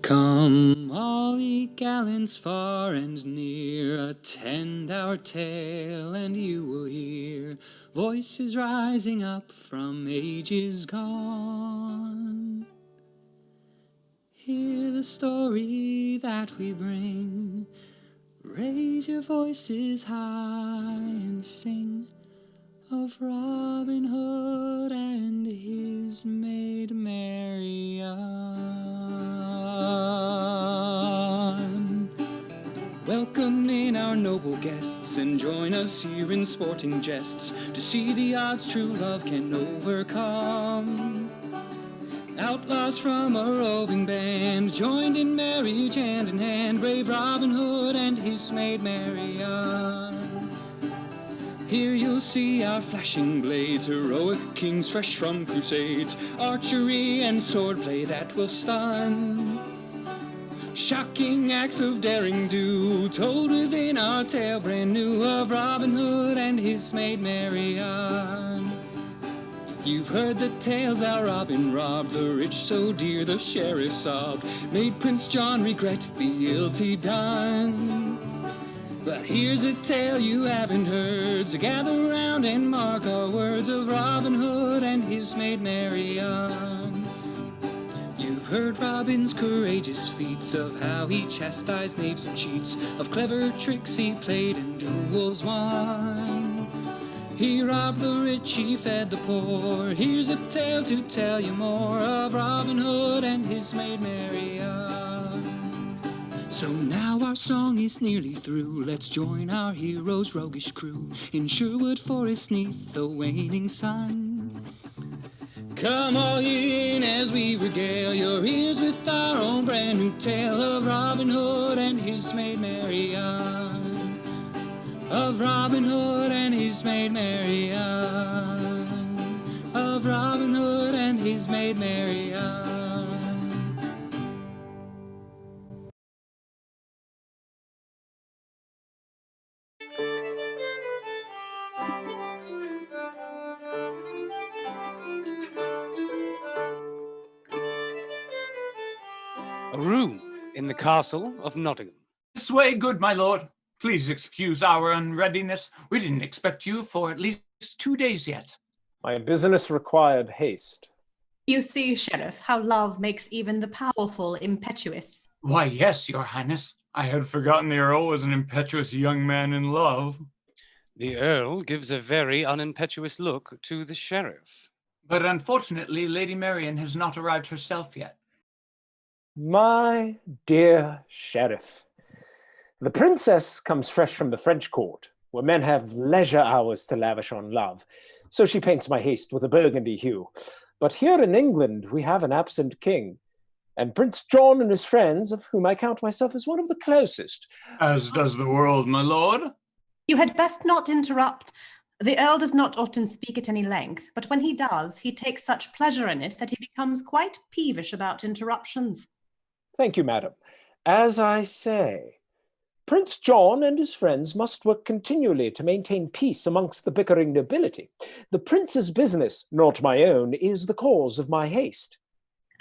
Come, all ye gallants far and near, attend our tale, and you will hear voices rising up from ages gone. Hear the story that we bring, raise your voices high and sing of Robin Hood and his maid Marian. Welcome in our noble guests, and join us here in sporting jests to see the odds true love can overcome. Outlaws from a roving band joined in marriage hand in hand, brave Robin Hood and his maid Marian. Here you'll see our flashing blades, heroic kings fresh from crusades, archery and swordplay that will stun. Shocking acts of daring do, told within our tale brand new, of Robin Hood and his maid Marian. You've heard the tales how Robin robbed the rich so dear the sheriff sobbed, made Prince John regret the ills he'd done. But here's a tale you haven't heard, so gather round and mark our words of Robin Hood and his maid Marian. You've heard Robin's courageous feats, of how he chastised knaves and cheats, of clever tricks he played and duels won. He robbed the rich, he fed the poor. Here's a tale to tell you more of Robin Hood and his maid Marian. So now our song is nearly through, let's join our hero's roguish crew in Sherwood Forest neath the waning sun. Come all ye in as we regale your ears with our own brand new tale of Robin Hood and his maid Marian. Of Robin Hood and his maid Marian. Of Robin Hood and his maid Marian. A room in the castle of Nottingham. This way, good my lord. Please excuse our unreadiness. We didn't expect you for at least 2 days yet. My business required haste. You see, Sheriff, how love makes even the powerful impetuous. Why, yes, your highness. I had forgotten the Earl was an impetuous young man in love. The Earl gives a very unimpetuous look to the sheriff. But unfortunately, Lady Marian has not arrived herself yet. My dear sheriff, the princess comes fresh from the French court, where men have leisure hours to lavish on love, so she paints my haste with a burgundy hue. But here in England we have an absent king, and Prince John and his friends, of whom I count myself as one of the closest. As does the world, my lord. You had best not interrupt. The Earl does not often speak at any length, but when he does, he takes such pleasure in it that he becomes quite peevish about interruptions. Thank you, madam. As I say, Prince John and his friends must work continually to maintain peace amongst the bickering nobility. The prince's business, not my own, is the cause of my haste.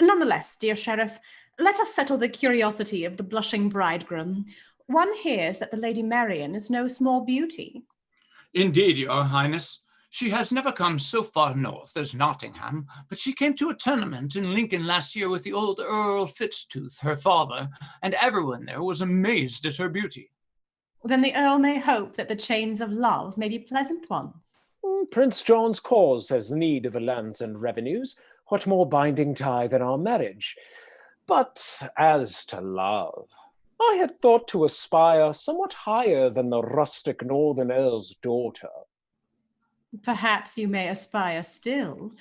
Nonetheless, dear Sheriff, let us settle the curiosity of the blushing bridegroom. One hears that the Lady Marian is no small beauty. Indeed, your highness. She has never come so far north as Nottingham, but she came to a tournament in Lincoln last year with the old Earl Fitztooth, her father, and everyone there was amazed at her beauty. Then the Earl may hope that the chains of love may be pleasant ones. Prince John's cause has need of lands and revenues. What more binding tie than our marriage? But as to love, I had thought to aspire somewhat higher than the rustic northern earl's daughter. Perhaps you may aspire still.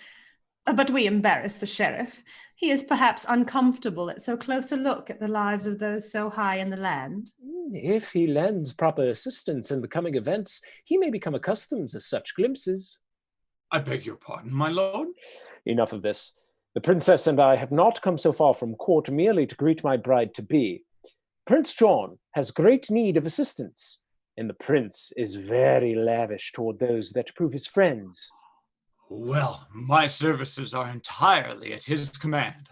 But we embarrass the sheriff. He is perhaps uncomfortable at so close a look at the lives of those so high in the land. If he lends proper assistance in the coming events, he may become accustomed to such glimpses. I beg your pardon, my lord. Enough of this. The princess and I have not come so far from court merely to greet my bride-to-be. Prince John has great need of assistance, and the prince is very lavish toward those that prove his friends. Well, my services are entirely at his command.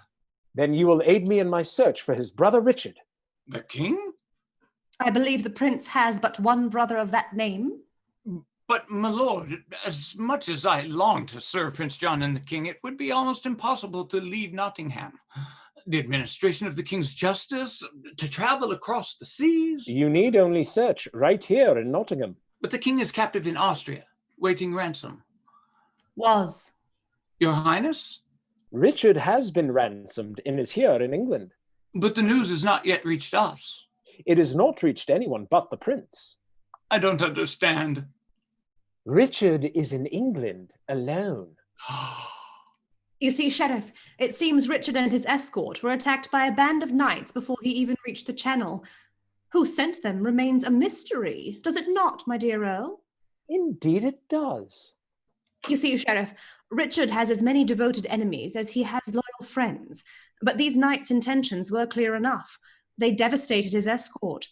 Then you will aid me in my search for his brother Richard. The king? I believe the prince has but one brother of that name. But, my lord, as much as I long to serve Prince John and the king, it would be almost impossible to leave Nottingham. The administration of the king's justice, to travel across the seas. You need only search right here in Nottingham. But the king is captive in Austria, waiting ransom. Was. Your Highness? Richard has been ransomed and is here in England. But the news has not yet reached us. It has not reached anyone but the prince. I don't understand. Richard is in England alone. You see, Sheriff, it seems Richard and his escort were attacked by a band of knights before he even reached the Channel. Who sent them remains a mystery, does it not, my dear Earl? Indeed it does. You see, Sheriff, Richard has as many devoted enemies as he has loyal friends, but these knights' intentions were clear enough. They devastated his escort.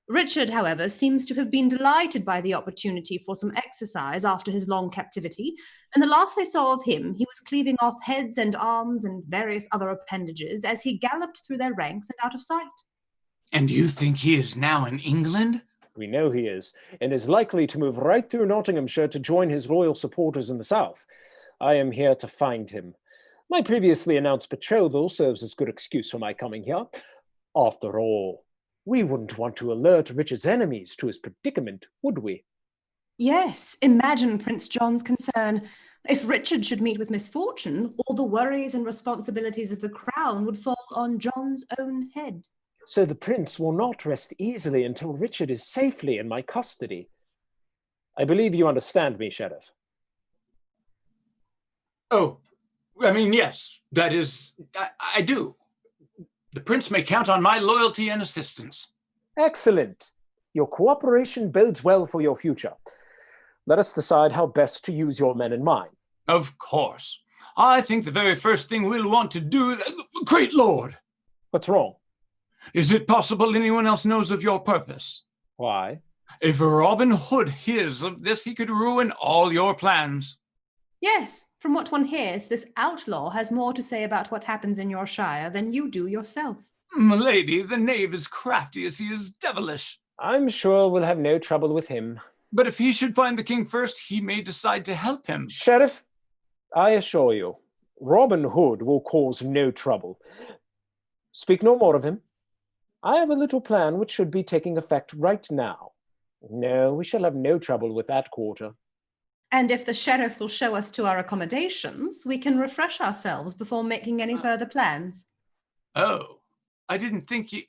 Richard, however, seems to have been delighted by the opportunity for some exercise after his long captivity, and the last they saw of him, he was cleaving off heads and arms and various other appendages as he galloped through their ranks and out of sight. And you think he is now in England? We know he is, and is likely to move right through Nottinghamshire to join his loyal supporters in the south. I am here to find him. My previously announced betrothal serves as good excuse for my coming here. After all, we wouldn't want to alert Richard's enemies to his predicament, would we? Yes, imagine Prince John's concern. If Richard should meet with misfortune, all the worries and responsibilities of the crown would fall on John's own head. So the prince will not rest easily until Richard is safely in my custody. I believe you understand me, Sheriff. Oh, I mean, yes, that is, I do. The prince may count on my loyalty and assistance. Excellent. Your cooperation bodes well for your future. Let us decide how best to use your men and mine. Of course. I think the very first thing we'll want to do is... Great Lord! What's wrong? Is it possible anyone else knows of your purpose? Why? If Robin Hood hears of this, he could ruin all your plans. Yes, from what one hears, this outlaw has more to say about what happens in your shire than you do yourself. Milady, the knave is crafty as he is devilish. I'm sure we'll have no trouble with him. But if he should find the king first, he may decide to help him. Sheriff, I assure you, Robin Hood will cause no trouble. Speak no more of him. I have a little plan which should be taking effect right now. No, we shall have no trouble with that quarter. And if the sheriff will show us to our accommodations, we can refresh ourselves before making any further plans. Oh, I didn't think you...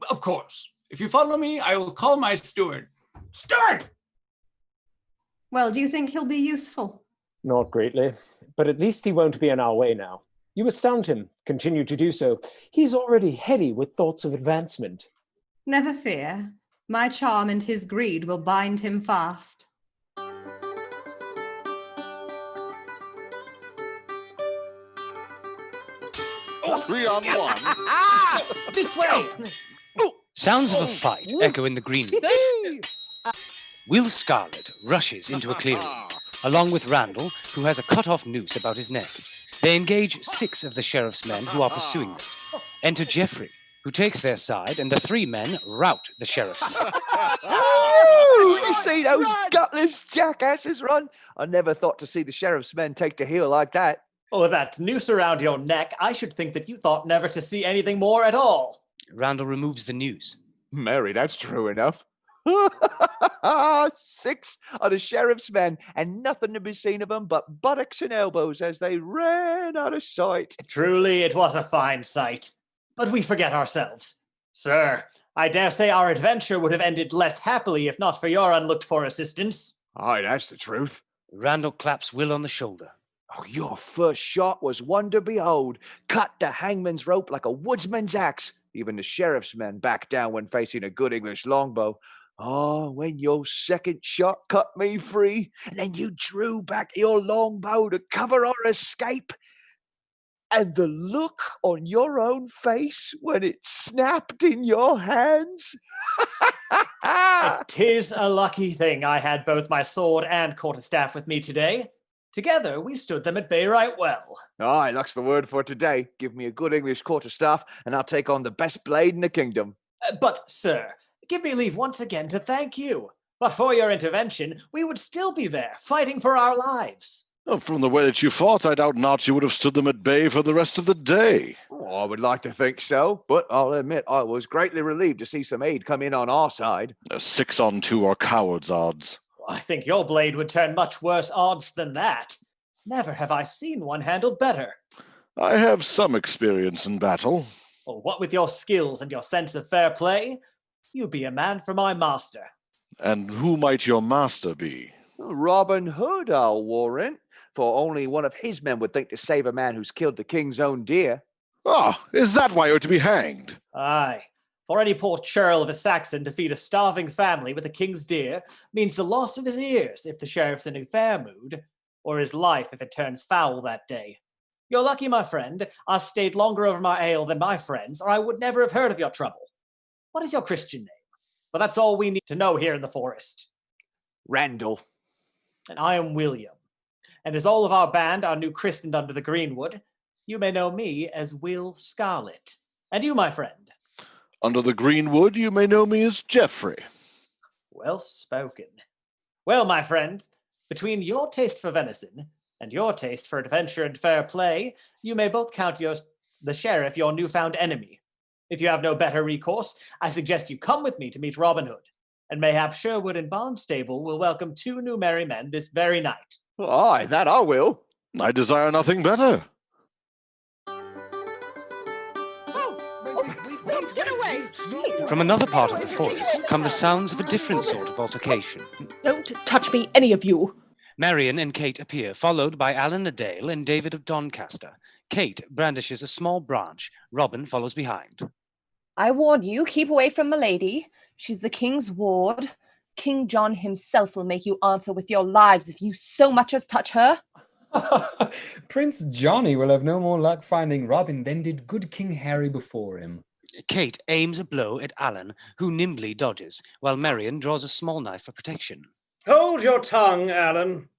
Of course. If you follow me, I will call my steward. Steward! Well, do you think he'll be useful? Not greatly, but at least he won't be in our way now. You astound him. Continue to do so. He's already heady with thoughts of advancement. Never fear. My charm and his greed will bind him fast. 3-on-1. This way! Sounds of a fight echo in the greenwood. Will Scarlet rushes into a clearing, along with Randall, who has a cut-off noose about his neck. They engage 6 of the sheriff's men who are pursuing them. Enter Geoffrey, who takes their side, and the 3 men rout the sheriff's men. Ooh, you see those gutless jackasses run? I never thought to see the sheriff's men take to heel like that. Oh, that noose around your neck, I should think that you thought never to see anything more at all. Randall removes the noose. Mary, that's true enough. 6 of the sheriff's men, and nothing to be seen of them but buttocks and elbows as they ran out of sight. Truly, it was a fine sight. But we forget ourselves. Sir, I dare say our adventure would have ended less happily if not for your unlooked-for assistance. Aye, that's the truth. Randall claps Will on the shoulder. Oh, your first shot was one to behold. Cut the hangman's rope like a woodsman's axe. Even the sheriff's men back down when facing a good English longbow. Oh, when your second shot cut me free, and then you drew back your longbow to cover our escape. And the look on your own face when it snapped in your hands. 'Tis a lucky thing I had both my sword and quarterstaff with me today. Together, we stood them at bay right well. Aye, that's the word for today. Give me a good English quarterstaff, and I'll take on the best blade in the kingdom. But, sir, give me leave once again to thank you. But for your intervention, we would still be there, fighting for our lives. From the way that you fought, I doubt not you would have stood them at bay for the rest of the day. Oh, I would like to think so, but I'll admit I was greatly relieved to see some aid come in on our side. 6 on 2 are cowards' odds. I think your blade would turn much worse odds than that. Never have I seen one handled better. I have some experience in battle. Well, what with your skills and your sense of fair play, you be a man for my master. And who might your master be? Robin Hood, I'll warrant, for only one of his men would think to save a man who's killed the king's own deer. Ah, is that why you're to be hanged? Aye. For any poor churl of a Saxon to feed a starving family with a king's deer means the loss of his ears if the sheriff's in a fair mood, or his life if it turns foul that day. You're lucky, my friend, I stayed longer over my ale than my friends, or I would never have heard of your trouble. What is your Christian name? For that's all we need to know here in the forest. Randall. And I am William. And as all of our band are new christened under the greenwood, you may know me as Will Scarlet. And you, my friend? Under the greenwood, you may know me as Geoffrey. Well spoken. Well, my friend, between your taste for venison and your taste for adventure and fair play, you may both count the sheriff your newfound enemy. If you have no better recourse, I suggest you come with me to meet Robin Hood, and mayhap Sherwood and Barnstable will welcome 2 new merry men this very night. Aye, that I will. I desire nothing better. Get away! From another part of the forest come the sounds of a different sort of altercation. Don't touch me, any of you! Marion and Kate appear, followed by Alan a Dale and David of Doncaster. Kate brandishes a small branch. Robin follows behind. I warn you, keep away from Milady. She's the king's ward. King John himself will make you answer with your lives if you so much as touch her. Prince Johnny will have no more luck finding Robin than did good King Harry before him. Kate aims a blow at Alan, who nimbly dodges, while Marion draws a small knife for protection. Hold your tongue, Alan.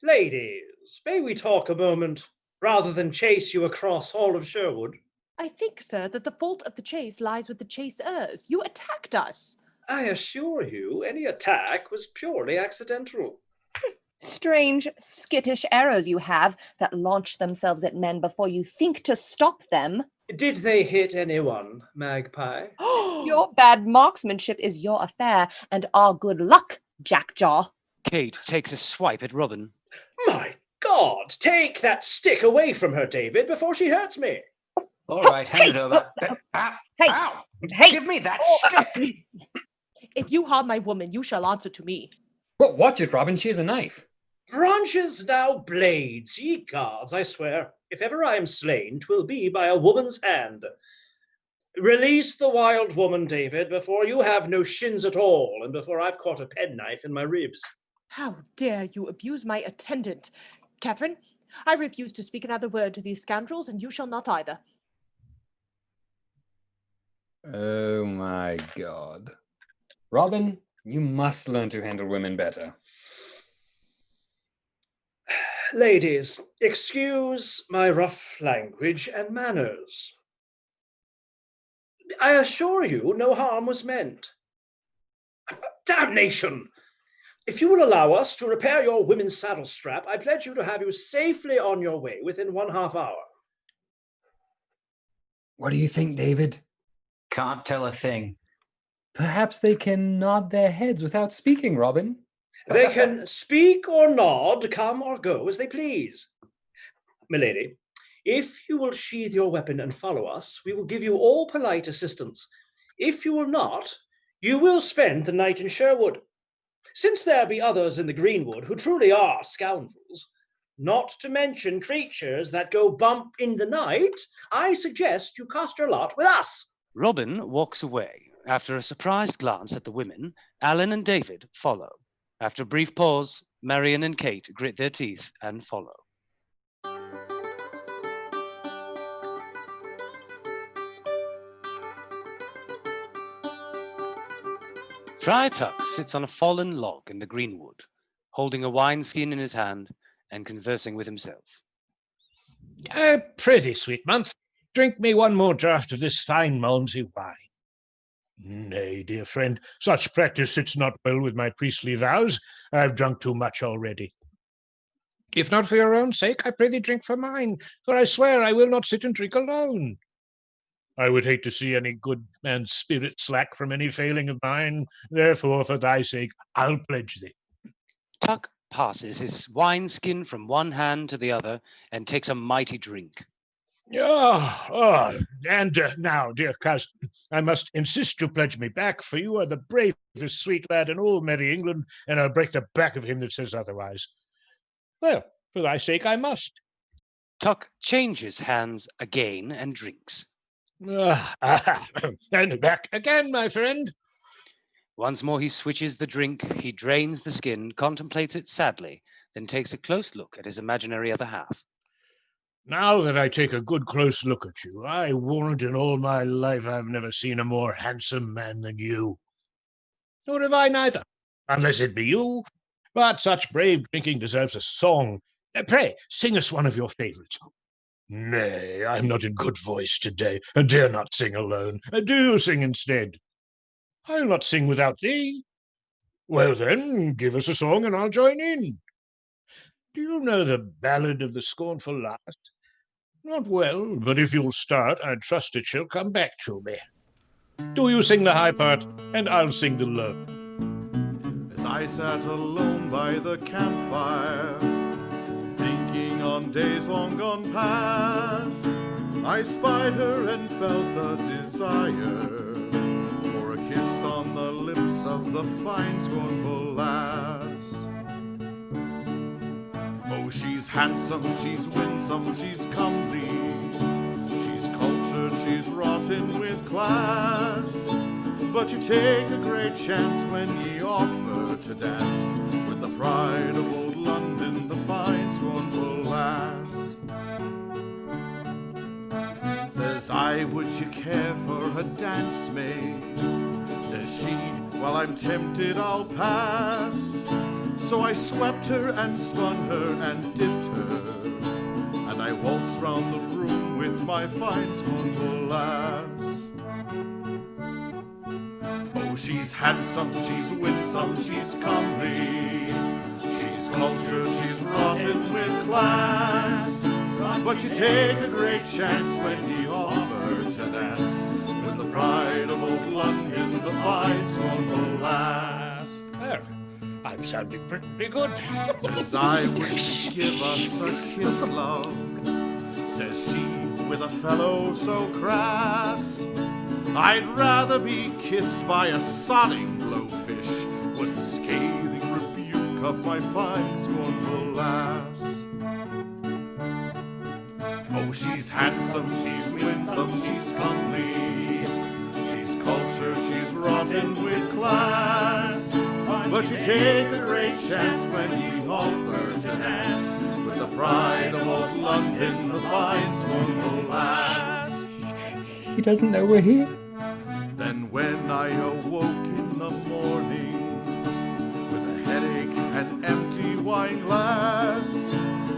Ladies, may we talk a moment, rather than chase you across all of Sherwood? I think, sir, that the fault of the chase lies with the chasers. You attacked us. I assure you, any attack was purely accidental. Strange, skittish arrows you have that launch themselves at men before you think to stop them. Did they hit anyone, Magpie? Your bad marksmanship is your affair, and our good luck, Jackjaw. Kate takes a swipe at Robin. My God, take that stick away from her, David, before she hurts me. All right, hand it over. Hey, Ow! hey. Give me that stick! If you harm my woman, you shall answer to me. Well, watch it, Robin. She has a knife. Branches now blades, ye gods, I swear. If ever I am slain, 'twill be by a woman's hand. Release the wild woman, David, before you have no shins at all, and before I've caught a penknife in my ribs. How dare you abuse my attendant? Catherine, I refuse to speak another word to these scoundrels, and you shall not either. Oh my God. Robin, you must learn to handle women better. Ladies, excuse my rough language and manners. I assure you no harm was meant. Damnation! If you will allow us to repair your women's saddle strap, I pledge you to have you safely on your way within 1/2 hour. What do you think, David? Can't tell a thing. Perhaps they can nod their heads without speaking, Robin. They can speak or nod, come or go as they please. Milady, if you will sheathe your weapon and follow us, we will give you all polite assistance. If you will not, you will spend the night in Sherwood. Since there be others in the greenwood who truly are scoundrels, not to mention creatures that go bump in the night, I suggest you cast your lot with us. Robin walks away. After a surprised glance at the women, Alan and David follow. After a brief pause, Marion and Kate grit their teeth and follow. Friar Tuck sits on a fallen log in the greenwood, holding a wineskin in his hand and conversing with himself. Pretty sweet month. Drink me one more draught of this fine Malmsey wine. Nay, dear friend, such practice sits not well with my priestly vows. I've drunk too much already. If not for your own sake, I pray thee drink for mine, for I swear I will not sit and drink alone. I would hate to see any good man's spirit slack from any failing of mine. Therefore, for thy sake, I'll pledge thee. Tuck passes his wineskin from one hand to the other and takes a mighty drink. And now, dear cousin, I must insist you pledge me back, for you are the bravest sweet lad in all merry England, and I'll break the back of him that says otherwise. Well, for thy sake I must. Tuck changes hands again and drinks. And back again, my friend. Once more he switches the drink, he drains the skin, contemplates it sadly, then takes a close look at his imaginary other half. Now that I take a good close look at you, I warrant in all my life I've never seen a more handsome man than you. Nor have I neither, unless it be you. But such brave drinking deserves a song. Pray, sing us one of your favourites. Nay, I'm not in good voice today, and dare not sing alone. Do you sing instead? I'll not sing without thee. Well then, give us a song and I'll join in. Do you know the Ballad of the Scornful Lass? Not well, but if you'll start, I trust it shall come back to me. Do you sing the high part, and I'll sing the low. As I sat alone by the campfire, thinking on days long gone past, I spied her and felt the desire for a kiss on the lips of the fine scornful lass. Oh, she's handsome, she's winsome, she's comely, she's cultured, she's rotten with class. But you take a great chance when ye offer to dance with the pride of old London, the fine scornful lass. Says I, would you care for a dance, maid? Says she, well, I'm tempted, I'll pass. So I swept her and spun her and dipped her, and I waltzed round the room with my fine scornful lass. Oh, she's handsome, she's winsome, she's comely, she's cultured, she's rotten with class. But you take a great chance when you offer to dance with the pride of old London, the fine scornful lass. Well, I'm sounding pretty good. Says I, would you give us a kiss, love? Says she, with a fellow so crass. I'd rather be kissed by a sodding blowfish, was the scathing rebuke of my fine scornful lass. Oh, she's handsome, she's winsome, she's comely, she's cultured, she's rotten with class. But you take a great chance when you offer to dance with the pride of old London, the fine scornful lass. He doesn't know we're here. Then when I awoke in the morning with a headache and empty wine glass,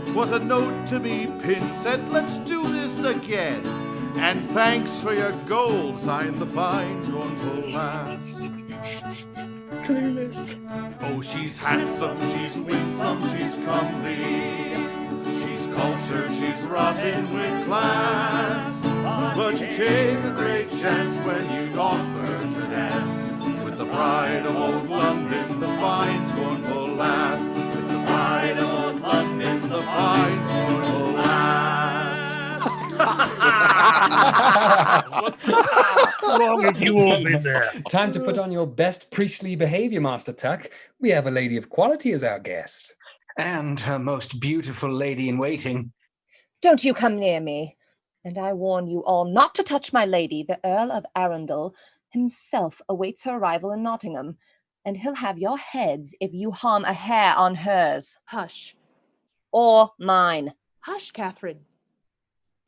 'twas a note to me pinned, said, let's do this again, and thanks for your gold, signed the fine scornful lass. Clueless. Oh, she's handsome, she's winsome, she's comely, she's cultured, she's rotten with class. But you take a great chance when you offer to dance with the pride of old London, the fine scornful lass. With the pride of old London, the fine scornful lass. How long have you all been there? Time to put on your best priestly behavior, Master Tuck. We have a lady of quality as our guest. And her most beautiful lady in waiting. Don't you come near me. And I warn you all not to touch my lady. The Earl of Arundel himself awaits her arrival in Nottingham, and he'll have your heads if you harm a hair on hers. Hush. Or mine. Hush, Catherine.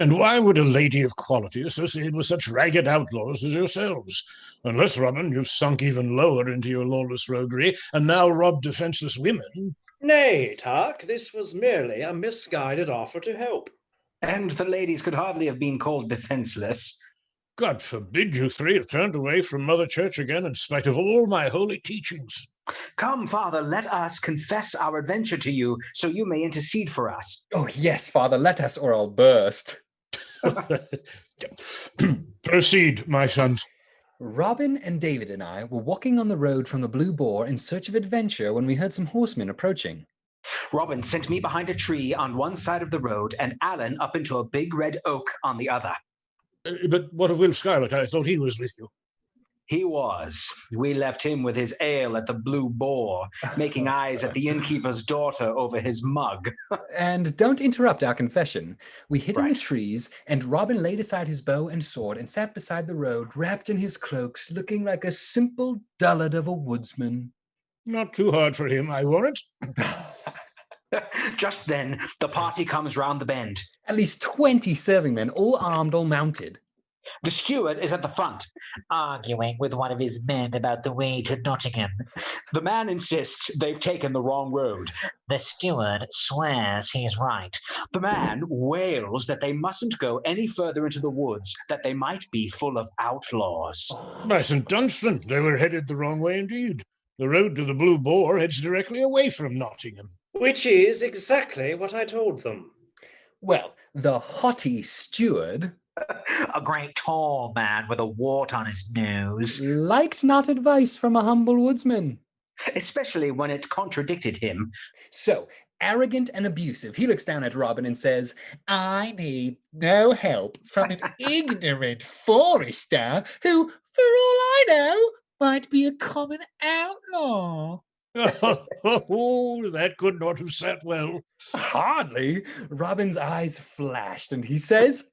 And why would a lady of quality associate with such ragged outlaws as yourselves? Unless, Robin, you've sunk even lower into your lawless roguery and now rob defenseless women. Nay, Tark, this was merely a misguided offer to help. And the ladies could hardly have been called defenseless. God forbid you three have turned away from Mother Church again in spite of all my holy teachings. Come, Father, let us confess our adventure to you, so you may intercede for us. Oh, yes, Father, let us, or I'll burst. Proceed, my sons. Robin and David and I were walking on the road from the Blue Boar in search of adventure when we heard some horsemen approaching. Robin sent me behind a tree on one side of the road and Alan up into a big red oak on the other. But what of Will Scarlet? I thought he was with you. He was. We left him with his ale at the Blue Boar, making eyes at the innkeeper's daughter over his mug. And don't interrupt our confession. We hid in the trees, and Robin laid aside his bow and sword and sat beside the road, wrapped in his cloaks, looking like a simple dullard of a woodsman. Not too hard for him, I warrant. Just then, the party comes round the bend. At least 20 serving men, all armed, all mounted. The steward is at the front, arguing with one of his men about the way to Nottingham. The man insists they've taken the wrong road. The steward swears he's right. The man wails that they mustn't go any further into the woods, that they might be full of outlaws. By St. Dunstan, they were headed the wrong way indeed. The road to the Blue Boar heads directly away from Nottingham. Which is exactly what I told them. Well, the haughty steward, a great tall man with a wart on his nose, liked not advice from a humble woodsman. Especially when it contradicted him. So, arrogant and abusive, he looks down at Robin and says, I need no help from an ignorant forester who, for all I know, might be a common outlaw. Oh, that could not have sat well. Hardly. Robin's eyes flashed, and he says,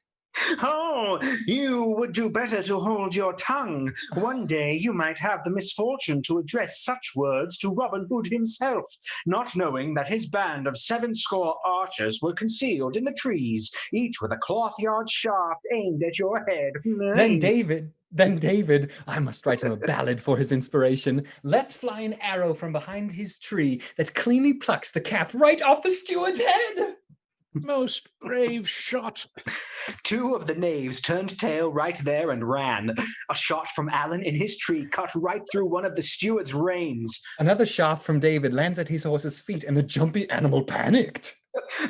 Oh, you would do better to hold your tongue. One day you might have the misfortune to address such words to Robin Hood himself, not knowing that his band of 70 archers were concealed in the trees, each with a cloth-yard shaft aimed at your head. Then David, I must write him a ballad for his inspiration, lets fly an arrow from behind his tree that cleanly plucks the cap right off the steward's head. Most brave shot. 2 of the knaves turned tail right there and ran. A shot from Alan in his tree cut right through one of the steward's reins. Another shaft from David lands at his horse's feet, and the jumpy animal panicked.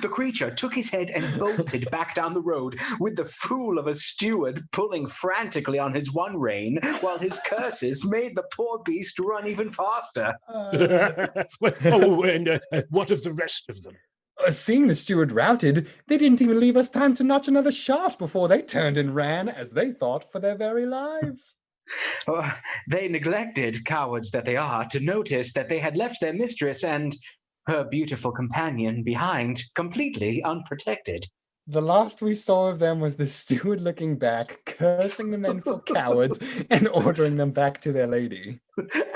The creature took his head and bolted back down the road, with the fool of a steward pulling frantically on his one rein, while his curses made the poor beast run even faster. And what of the rest of them? Seeing the steward routed, they didn't even leave us time to notch another shaft before they turned and ran, as they thought, for their very lives. They neglected, cowards that they are, to notice that they had left their mistress and her beautiful companion behind, completely unprotected. The last we saw of them was the steward looking back, cursing the men for cowards, and ordering them back to their lady.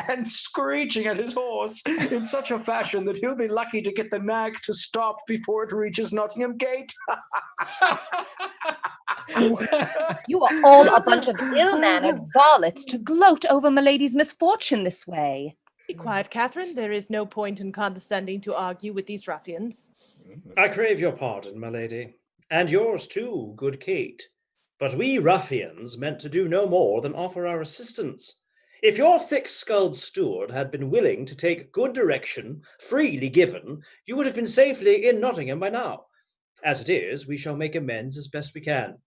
And screeching at his horse in such a fashion that he'll be lucky to get the nag to stop before it reaches Nottingham Gate. You are all a bunch of ill-mannered varlets to gloat over Milady's misfortune this way. Be quiet, Catherine. There is no point in condescending to argue with these ruffians. I crave your pardon, my lady. And yours too, good Kate. But we ruffians meant to do no more than offer our assistance. If your thick-skulled steward had been willing to take good direction, freely given, you would have been safely in Nottingham by now. As it is, we shall make amends as best we can.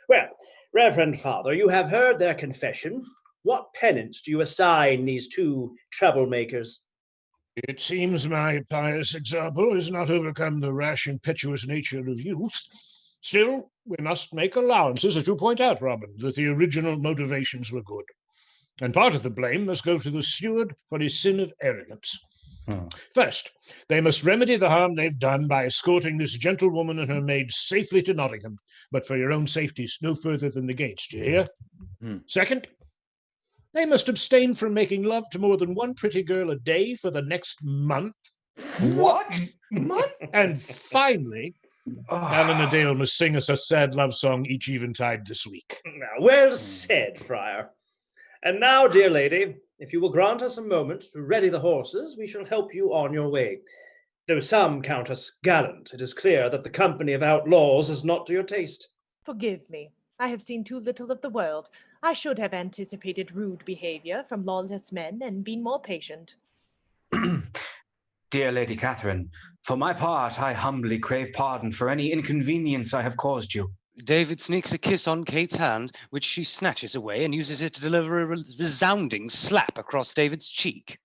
Well, Reverend Father, you have heard their confession. What penance do you assign these 2 troublemakers? It seems my pious example has not overcome the rash, impetuous nature of youth. Still, we must make allowances, as you point out, Robin, that the original motivations were good. And part of the blame must go to the steward for his sin of arrogance. First, they must remedy the harm they've done by escorting this gentlewoman and her maid safely to Nottingham, but for your own safety, no further than the gates, do you hear? Second, they must abstain from making love to more than one pretty girl a day for the next month. What? Month? And finally, Alan Adale must sing us a sad love song each eventide this week. Well said, Friar. And now, dear lady, if you will grant us a moment to ready the horses, we shall help you on your way. Though some count us gallant, it is clear that the company of outlaws is not to your taste. Forgive me. I have seen too little of the world. I should have anticipated rude behavior from lawless men and been more patient. Dear Lady Catherine, for my part, I humbly crave pardon for any inconvenience I have caused you. David sneaks a kiss on Kate's hand, which she snatches away and uses it to deliver a resounding slap across David's cheek.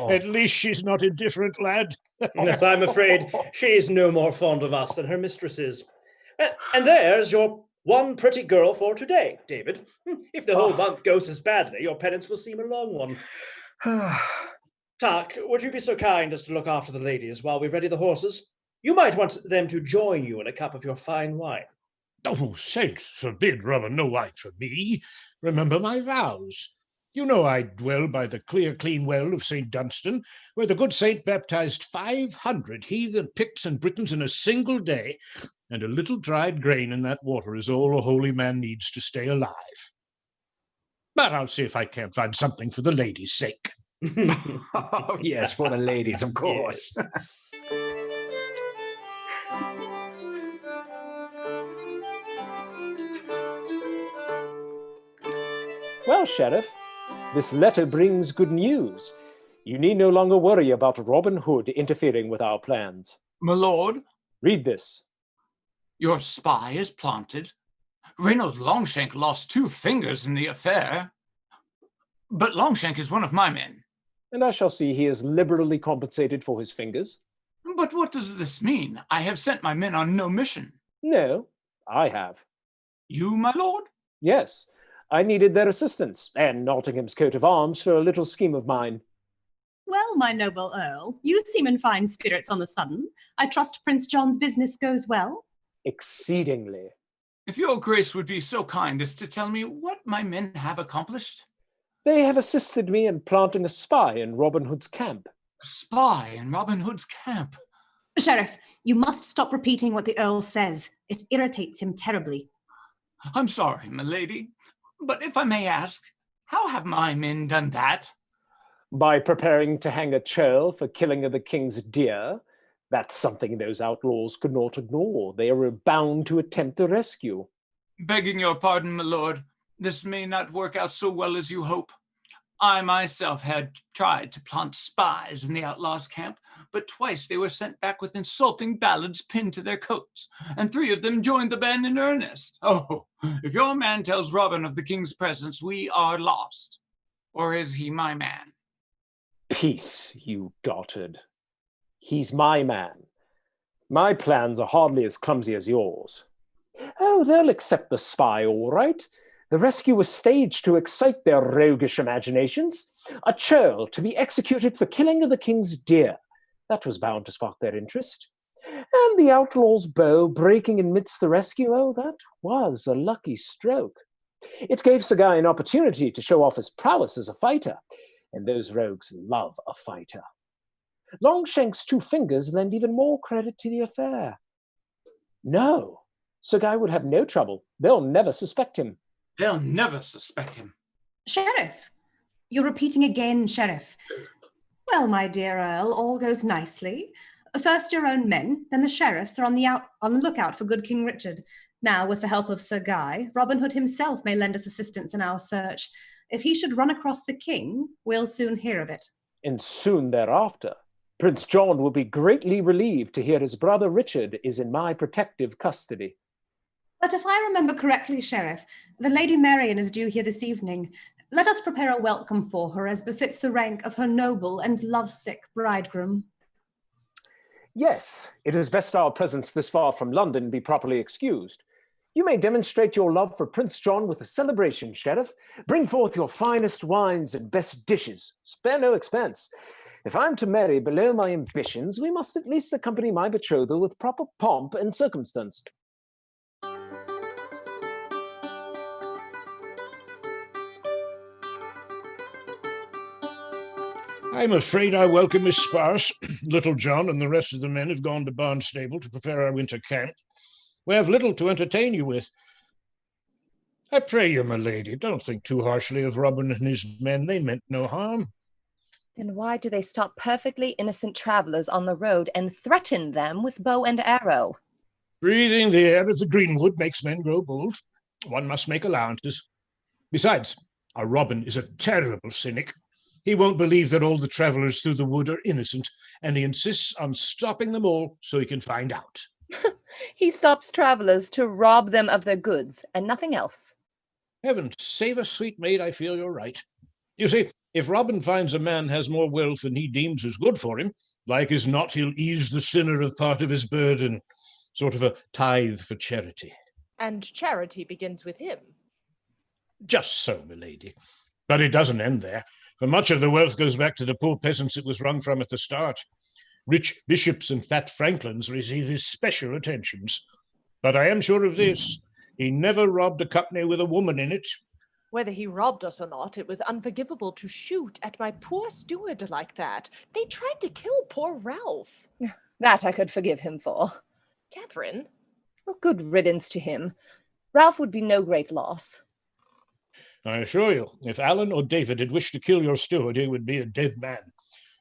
At least she's not indifferent, lad. Yes, I'm afraid she's no more fond of us than her mistress is. And there's your one pretty girl for today, David. If the whole month goes as badly, your penance will seem a long one. Tuck, would you be so kind as to look after the ladies while we ready the horses? You might want them to join you in a cup of your fine wine. Oh, saints forbid, Robin, no wine for me. Remember my vows. You know I dwell by the clear, clean well of St. Dunstan, where the good saint baptized 500 heathen Picts and Britons in a single day, and a little dried grain in that water is all a holy man needs to stay alive. But I'll see if I can't find something for the ladies' sake. Oh, yes, for the ladies, of course. Well, Sheriff, this letter brings good news. You need no longer worry about Robin Hood interfering with our plans. My lord? Read this. Your spy is planted. Reynolds Longshank lost 2 fingers in the affair. But Longshank is one of my men. And I shall see he is liberally compensated for his fingers. But what does this mean? I have sent my men on no mission. No, I have. You, my lord? Yes, I needed their assistance, and Nottingham's coat of arms for a little scheme of mine. Well, my noble Earl, you seem in fine spirits on the sudden. I trust Prince John's business goes well? Exceedingly. If your grace would be so kind as to tell me what my men have accomplished. They have assisted me in planting a spy in Robin Hood's camp. A spy in Robin Hood's camp? Sheriff, you must stop repeating what the Earl says. It irritates him terribly. I'm sorry, my lady, but if I may ask, how have my men done that? By preparing to hang a churl for killing of the king's deer. That's something those outlaws could not ignore. They are bound to attempt the rescue. Begging your pardon, my lord, this may not work out so well as you hope. I myself had tried to plant spies in the outlaws' camp, but twice they were sent back with insulting ballads pinned to their coats, and 3 of them joined the band in earnest. Oh, if your man tells Robin of the king's presence, we are lost. Or is he my man? Peace, you dotard. He's my man. My plans are hardly as clumsy as yours. Oh, they'll accept the spy, all right. The rescue was staged to excite their roguish imaginations. A churl to be executed for killing of the king's deer. That was bound to spark their interest. And the outlaw's bow breaking amidst the rescue, oh, that was a lucky stroke. It gave Sir Guy an opportunity to show off his prowess as a fighter, and those rogues love a fighter. Longshank's 2 fingers lend even more credit to the affair. No, Sir Guy would have no trouble. They'll never suspect him. They'll never suspect him. Sheriff, you're repeating again, Sheriff. Well, my dear Earl, all goes nicely. First your own men, then the sheriffs are on the lookout for good King Richard. Now, with the help of Sir Guy, Robin Hood himself may lend us assistance in our search. If he should run across the king, we'll soon hear of it. And soon thereafter, Prince John will be greatly relieved to hear his brother Richard is in my protective custody. But if I remember correctly, Sheriff, the Lady Marian is due here this evening. Let us prepare a welcome for her as befits the rank of her noble and lovesick bridegroom. Yes, it is best our presence this far from London be properly excused. You may demonstrate your love for Prince John with a celebration, Sheriff. Bring forth your finest wines and best dishes. Spare no expense. If I'm to marry below my ambitions, we must at least accompany my betrothal with proper pomp and circumstance. I'm afraid our welcome is sparse. Little John and the rest of the men have gone to Barnstable to prepare our winter camp. We have little to entertain you with. I pray you, my lady, don't think too harshly of Robin and his men. They meant no harm. Then why do they stop perfectly innocent travelers on the road and threaten them with bow and arrow? Breathing the air of the greenwood makes men grow bold. One must make allowances. Besides, our Robin is a terrible cynic. He won't believe that all the travelers through the wood are innocent, and he insists on stopping them all so he can find out. He stops travelers to rob them of their goods and nothing else. Heaven save us, sweet maid, I feel you're right. You see, if Robin finds a man has more wealth than he deems is good for him, like as not he'll ease the sinner of part of his burden, sort of a tithe for charity. And charity begins with him. Just so, milady. But it doesn't end there, for much of the wealth goes back to the poor peasants it was wrung from at the start. Rich bishops and fat franklins receive his special attentions. But I am sure of this, he never robbed a company with a woman in it. Whether he robbed us or not, it was unforgivable to shoot at my poor steward like that. They tried to kill poor Ralph. That I could forgive him for. Catherine? Well, good riddance to him. Ralph would be no great loss. I assure you, if Alan or David had wished to kill your steward, he would be a dead man.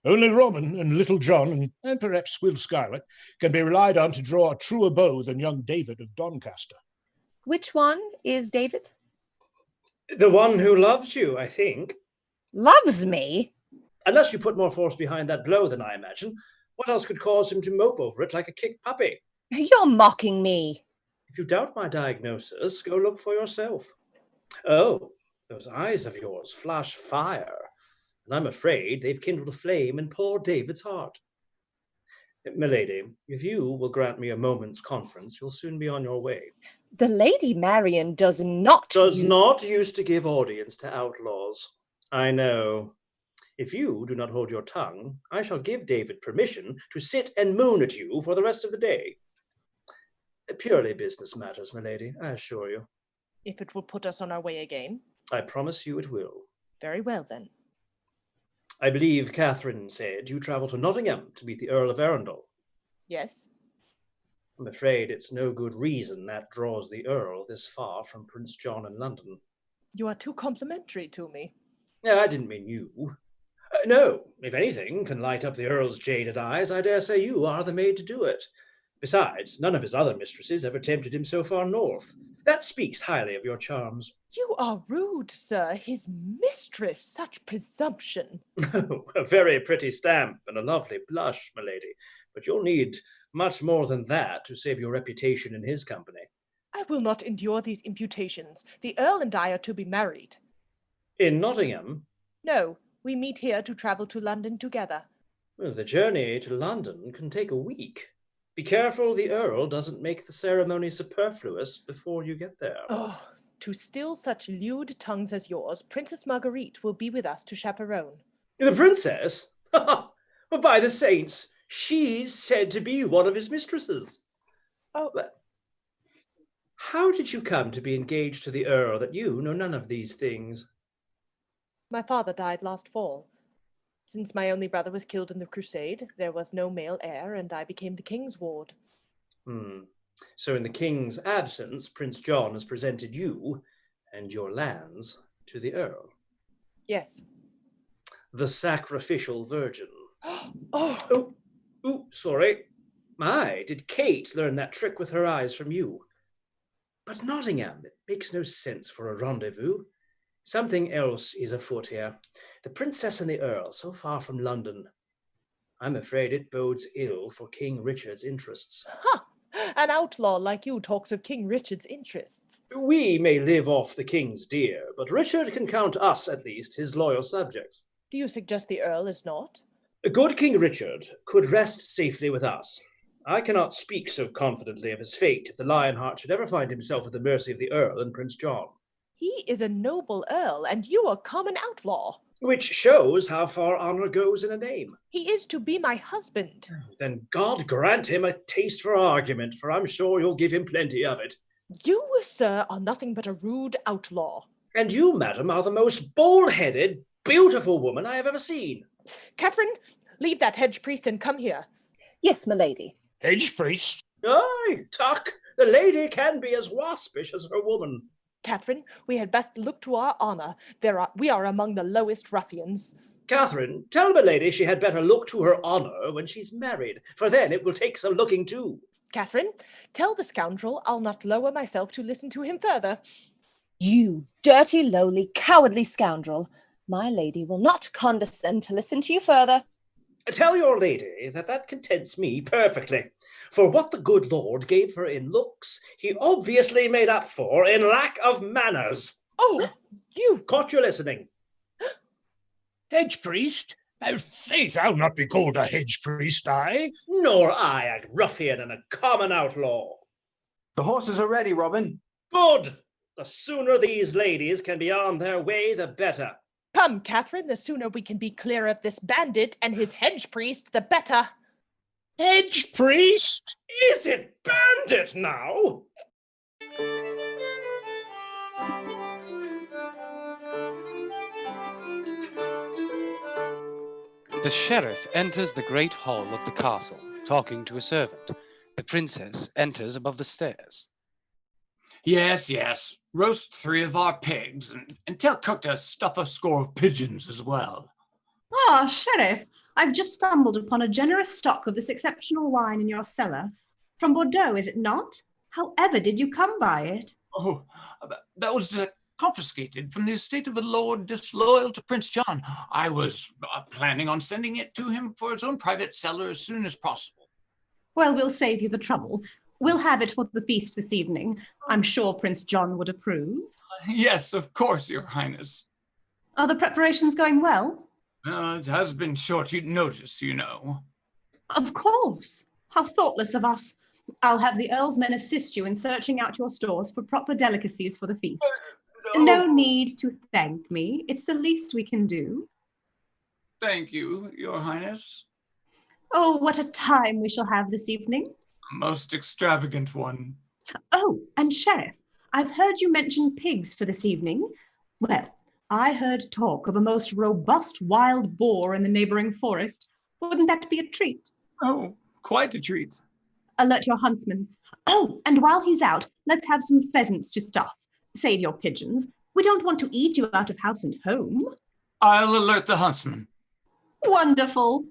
Only Robin and Little John, and perhaps Will Scarlet, can be relied on to draw a truer bow than young David of Doncaster. Which one is David? The one who loves you, I think. Loves me? Unless you put more force behind that blow than I imagine. What else could cause him to mope over it like a kicked puppy? You're mocking me. If you doubt my diagnosis, go look for yourself. Oh, those eyes of yours flash fire, and I'm afraid they've kindled a flame in poor David's heart. Milady, if you will grant me a moment's conference, you'll soon be on your way. The Lady Marian does not used to give audience to outlaws. I know. If you do not hold your tongue, I shall give David permission to sit and moon at you for the rest of the day. Purely business matters, milady, I assure you. If it will put us on our way again. I promise you it will. Very well, then. I believe Catherine said you travel to Nottingham to meet the Earl of Arundel. Yes. I'm afraid it's no good reason that draws the Earl this far from Prince John in London. You are too complimentary to me. No, I didn't mean you. No, if anything can light up the Earl's jaded eyes, I dare say you are the maid to do it. Besides, none of his other mistresses ever tempted him so far north. That speaks highly of your charms. You are rude, sir. His mistress, such presumption. A very pretty stamp and a lovely blush, milady. But you'll need much more than that to save your reputation in his company. I will not endure these imputations. The Earl and I are to be married. In Nottingham? No, we meet here to travel to London together. Well, the journey to London can take a week. Be careful the Earl doesn't make the ceremony superfluous before you get there. Oh, to still such lewd tongues as yours, Princess Marguerite will be with us to chaperone. The princess? Well, by the saints, she's said to be one of his mistresses. Oh. But how did you come to be engaged to the Earl that you know none of these things? My father died last fall. Since my only brother was killed in the crusade, there was no male heir, and I became the king's ward. So in the king's absence, Prince John has presented you and your lands to the Earl. Yes. The sacrificial virgin. Oh, sorry. My, did Kate learn that trick with her eyes from you? But Nottingham, it makes no sense for a rendezvous. Something else is afoot here. The princess and the Earl, so far from London. I'm afraid it bodes ill for King Richard's interests. Ha! An outlaw like you talks of King Richard's interests. We may live off the king's deer, but Richard can count us, at least, his loyal subjects. Do you suggest the Earl is not? A good King Richard could rest safely with us. I cannot speak so confidently of his fate if the Lionheart should ever find himself at the mercy of the Earl and Prince John. He is a noble earl, and you a common outlaw. Which shows how far honor goes in a name. He is to be my husband. Then God grant him a taste for argument, for I'm sure you'll give him plenty of it. You, sir, are nothing but a rude outlaw. And you, madam, are the most bald-headed, beautiful woman I have ever seen. Catherine, leave that hedge priest and come here. Yes, milady. Hedge priest? Aye, Tuck, the lady can be as waspish as her woman. Catherine, we had best look to our honour. We are among the lowest ruffians. Catherine, tell my lady she had better look to her honour when she's married, for then it will take some looking to. Catherine, tell the scoundrel I'll not lower myself to listen to him further. You dirty, lowly, cowardly scoundrel. My lady will not condescend to listen to you further. Tell your lady that contents me perfectly. For what the good Lord gave her in looks, he obviously made up for in lack of manners. Oh, you! Caught you listening. Hedge priest? Faith, I'll not be called a hedge priest, I. Nor I, a ruffian and a common outlaw. The horses are ready, Robin. Good! The sooner these ladies can be on their way, the better. Come, Catherine, the sooner we can be clear of this bandit and his hedge priest, the better. Hedge priest? Is it bandit now? The sheriff enters the great hall of the castle, talking to a servant. The princess enters above the stairs. Yes, yes. Roast 3 of our pigs, and tell cook to stuff a score of pigeons as well. Ah, Sheriff, I've just stumbled upon a generous stock of this exceptional wine in your cellar. From Bordeaux, is it not? However did you come by it? Oh, that was confiscated from the estate of a lord disloyal to Prince John. I was planning on sending it to him for his own private cellar as soon as possible. Well, we'll save you the trouble. We'll have it for the feast this evening. I'm sure Prince John would approve. Yes, of course, Your Highness. Are the preparations going well? It has been short notice, you know. Of course. How thoughtless of us. I'll have the Earl's men assist you in searching out your stores for proper delicacies for the feast. No need to thank me. It's the least we can do. Thank you, Your Highness. Oh, what a time we shall have this evening. A most extravagant one. Oh, and Sheriff, I've heard you mention pigs for this evening. Well, I heard talk of a most robust wild boar in the neighboring forest. Wouldn't that be a treat? Oh, quite a treat. Alert your huntsman. Oh, and while he's out, let's have some pheasants to stuff. Save your pigeons. We don't want to eat you out of house and home. I'll alert the huntsman. Wonderful.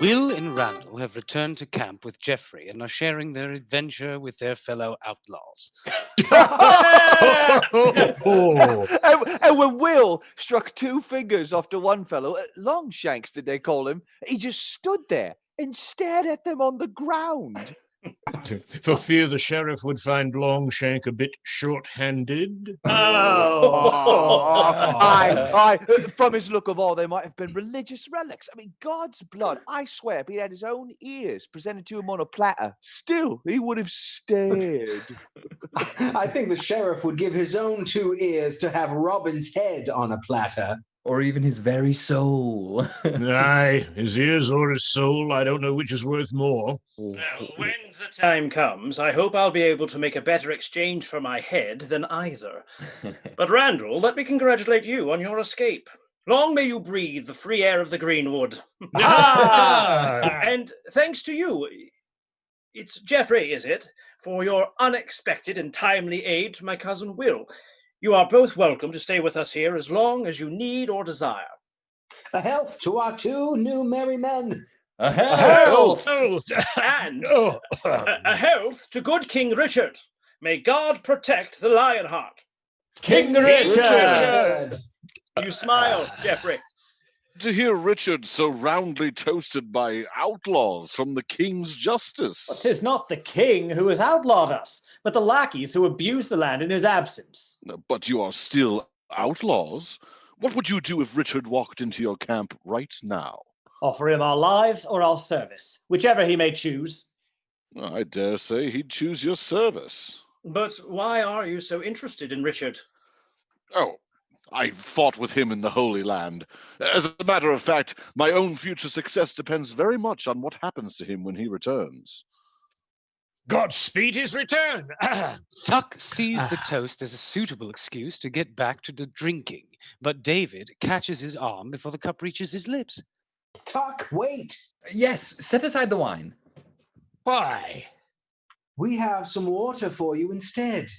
Will and Randall have returned to camp with Geoffrey and are sharing their adventure with their fellow outlaws. And when Will struck 2 fingers after one fellow, Longshanks did they call him, he just stood there and stared at them on the ground. For fear the sheriff would find Longshank a bit short-handed. Aye. From his look of all, they might have been religious relics. I mean, God's blood, I swear, if he had his own ears presented to him on a platter, still, he would have stared. I think the sheriff would give his own 2 ears to have Robin's head on a platter. Or even his very soul. Aye, his ears or his soul, I don't know which is worth more. Well, when the time comes, I hope I'll be able to make a better exchange for my head than either. But Randall, let me congratulate you on your escape. Long may you breathe the free air of the greenwood. And thanks to you, it's Geoffrey, is it, for your unexpected and timely aid to my cousin Will. You are both welcome to stay with us here as long as you need or desire. A health to our 2 new merry men. A health! And a health to good King Richard. May God protect the Lionheart. King Richard! You smile, Geoffrey. To hear Richard so roundly toasted by outlaws from the king's justice. But 'tis not the king who has outlawed us, but the lackeys who abuse the land in his absence. But you are still outlaws. What would you do if Richard walked into your camp right now? Offer him our lives or our service, whichever he may choose. I dare say he'd choose your service. But why are you so interested in Richard? Oh, I fought with him in the Holy Land. As a matter of fact, my own future success depends very much on what happens to him when he returns. Godspeed his return. Tuck sees the toast as a suitable excuse to get back to the drinking, but David catches his arm before the cup reaches his lips. Tuck, wait! Yes, set aside the wine. Why? We have some water for you instead.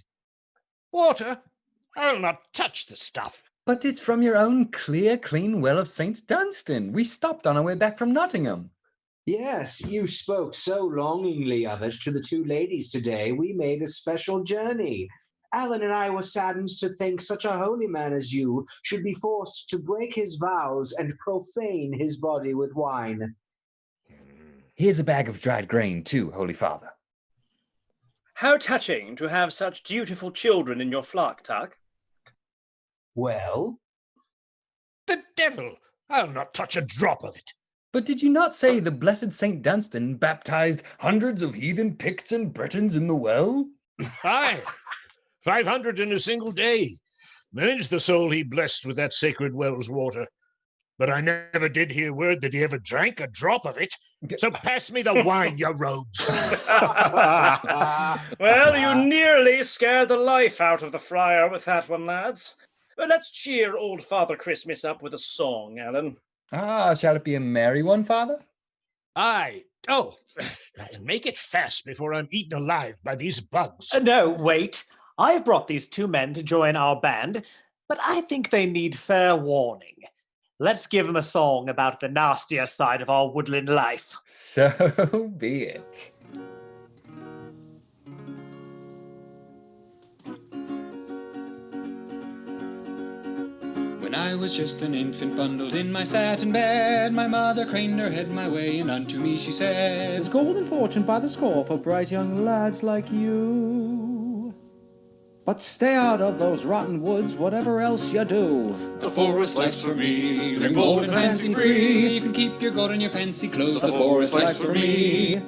Water? I'll not touch the stuff. But it's from your own clear, clean well of St. Dunstan. We stopped on our way back from Nottingham. Yes, you spoke so longingly of it to the two ladies today, we made a special journey. Alan and I were saddened to think such a holy man as you should be forced to break his vows and profane his body with wine. Here's a bag of dried grain, too, Holy Father. How touching to have such dutiful children in your flock, Tuck. Well? The devil! I'll not touch a drop of it. But did you not say the blessed St. Dunstan baptized hundreds of heathen Picts and Britons in the well? Aye, 500 in a single day. Many's the soul he blessed with that sacred well's water. But I never did hear word that he ever drank a drop of it. So pass me the wine, you rogues. Well, you nearly scared the life out of the friar with that one, lads. But let's cheer old Father Christmas up with a song, Alan. Ah, shall it be a merry one, Father? Aye. Oh, make it fast before I'm eaten alive by these bugs. No, wait. I've brought these two men to join our band, but I think they need fair warning. Let's give them a song about the nastier side of our woodland life. So be it. When I was just an infant bundled in my satin bed, my mother craned her head my way, and unto me she said, There's golden fortune by the score for bright young lads like you. But stay out of those rotten woods, whatever else you do. The forest life's for me, living bold and fancy free. You can keep your goat and your fancy clothes. The forest life's for me.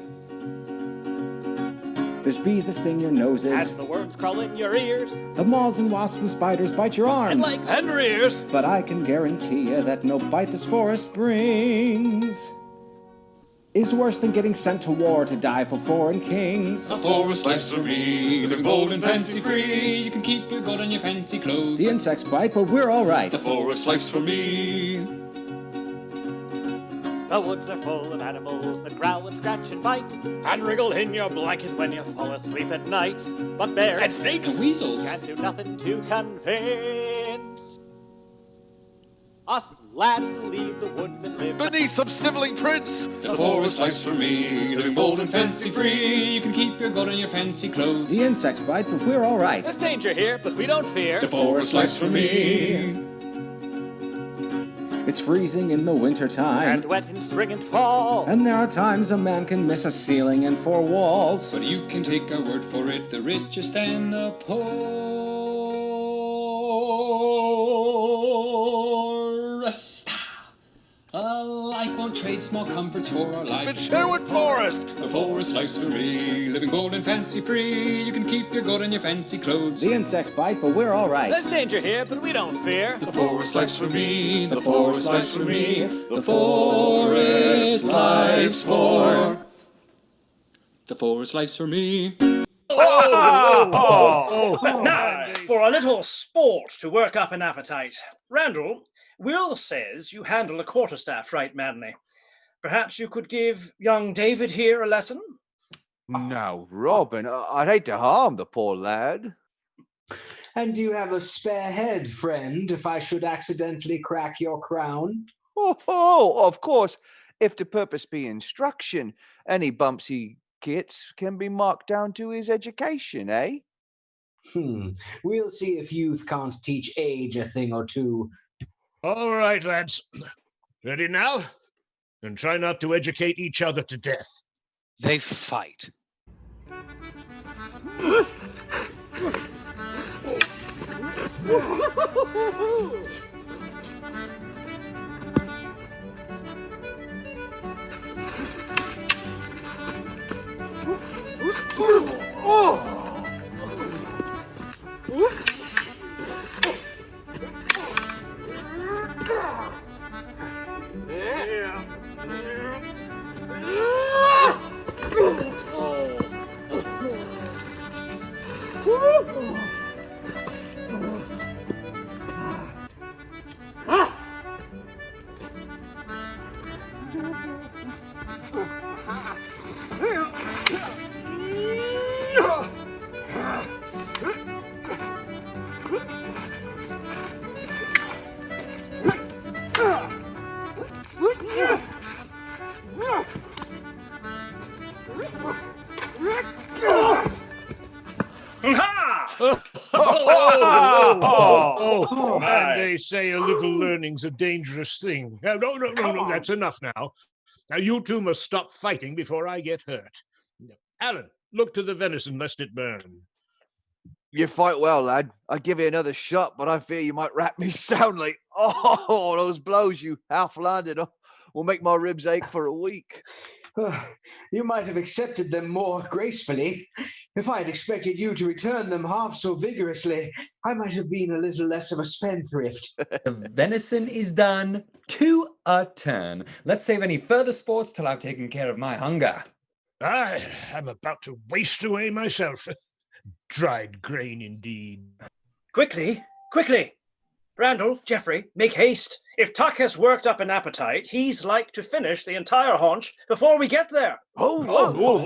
There's bees that sting your noses, And the worms crawl in your ears, the moths and wasps and spiders bite your arms. and legs and rears. But I can guarantee you that no bite this forest brings is worse than getting sent to war to die for foreign kings. The forest life's for me, living bold and fancy free. You can keep your goat and your fancy clothes. The insects bite, but we're all right. The forest life's for me. The woods are full of animals that growl and scratch and bite, and wriggle in your blanket when you fall asleep at night. But bears And snakes and weasels can't do nothing to convince us lads to leave the woods and live Beneath some sniveling prince. The forest life's for me, living bold and fancy free. You can keep your goat and your fancy clothes. The insects bite, but we're all right. There's danger here, but we don't fear. The forest life's for me. It's freezing in the wintertime, And wet in spring and fall. and there are times a man can miss a ceiling and four walls. But you can take our word for it, the richest and the poorest alike won't trade small comforts for our life. In Sherwood Forest. The forest life's for me, living bold and fancy free. You can keep your goat and your fancy clothes. The insects bite, but we're all right. There's danger here, but we don't fear. The forest life's for me, the forest life's for me, the forest life's for. The forest life's for me. Now, for a little sport to work up an appetite. Randall, Will says you handle a quarterstaff right manly. Perhaps you could give young David here a lesson? No, Robin, I'd hate to harm the poor lad. And do you have a spare head, friend, if I should accidentally crack your crown? Oh, of course. If the purpose be instruction, any bumps he gets can be marked down to his education, eh? We'll see if youth can't teach age a thing or two. All right, lads. Ready now? And try not to educate each other to death. They fight. say a little learning's a dangerous thing. No, that's enough now. Now you two must stop fighting before I get hurt. Alan, look to the venison lest it burn. You fight well, lad. I'd give you another shot, but I fear you might rap me soundly. Oh, those blows you half-landed will make my ribs ache for a week. You might have accepted them more gracefully. If I had expected you to return them half so vigorously, I might have been a little less of a spendthrift. The venison is done to a turn. Let's save any further sports till I've taken care of my hunger. I'm about to waste away myself. Dried grain indeed. Quickly, quickly! Randall, Geoffrey, make haste. If Tuck has worked up an appetite, he's like to finish the entire haunch before we get there. Come along. Out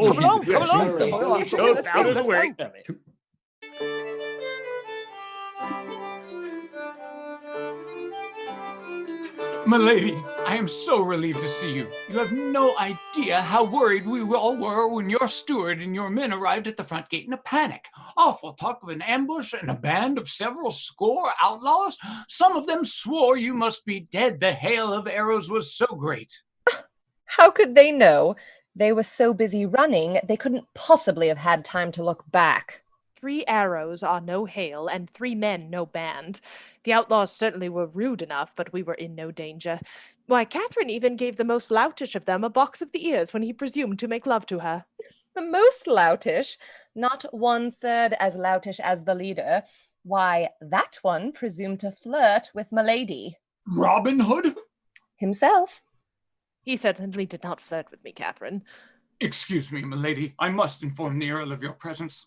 of the way. Milady, I am so relieved to see you. You have no idea how worried we all were when your steward and your men arrived at the front gate in a panic. Awful talk of an ambush and a band of several score outlaws. Some of them swore you must be dead. The hail of arrows was so great. How could they know? They were so busy running, they couldn't possibly have had time to look back. 3 arrows are no hail, and 3 men no band. The outlaws certainly were rude enough, but we were in no danger. Why, Catherine even gave the most loutish of them a box of the ears when he presumed to make love to her. The most loutish? Not 1/3 as loutish as the leader. Why, that one presumed to flirt with Milady. Robin Hood? Himself. He certainly did not flirt with me, Catherine. Excuse me, milady. I must inform the Earl of your presence.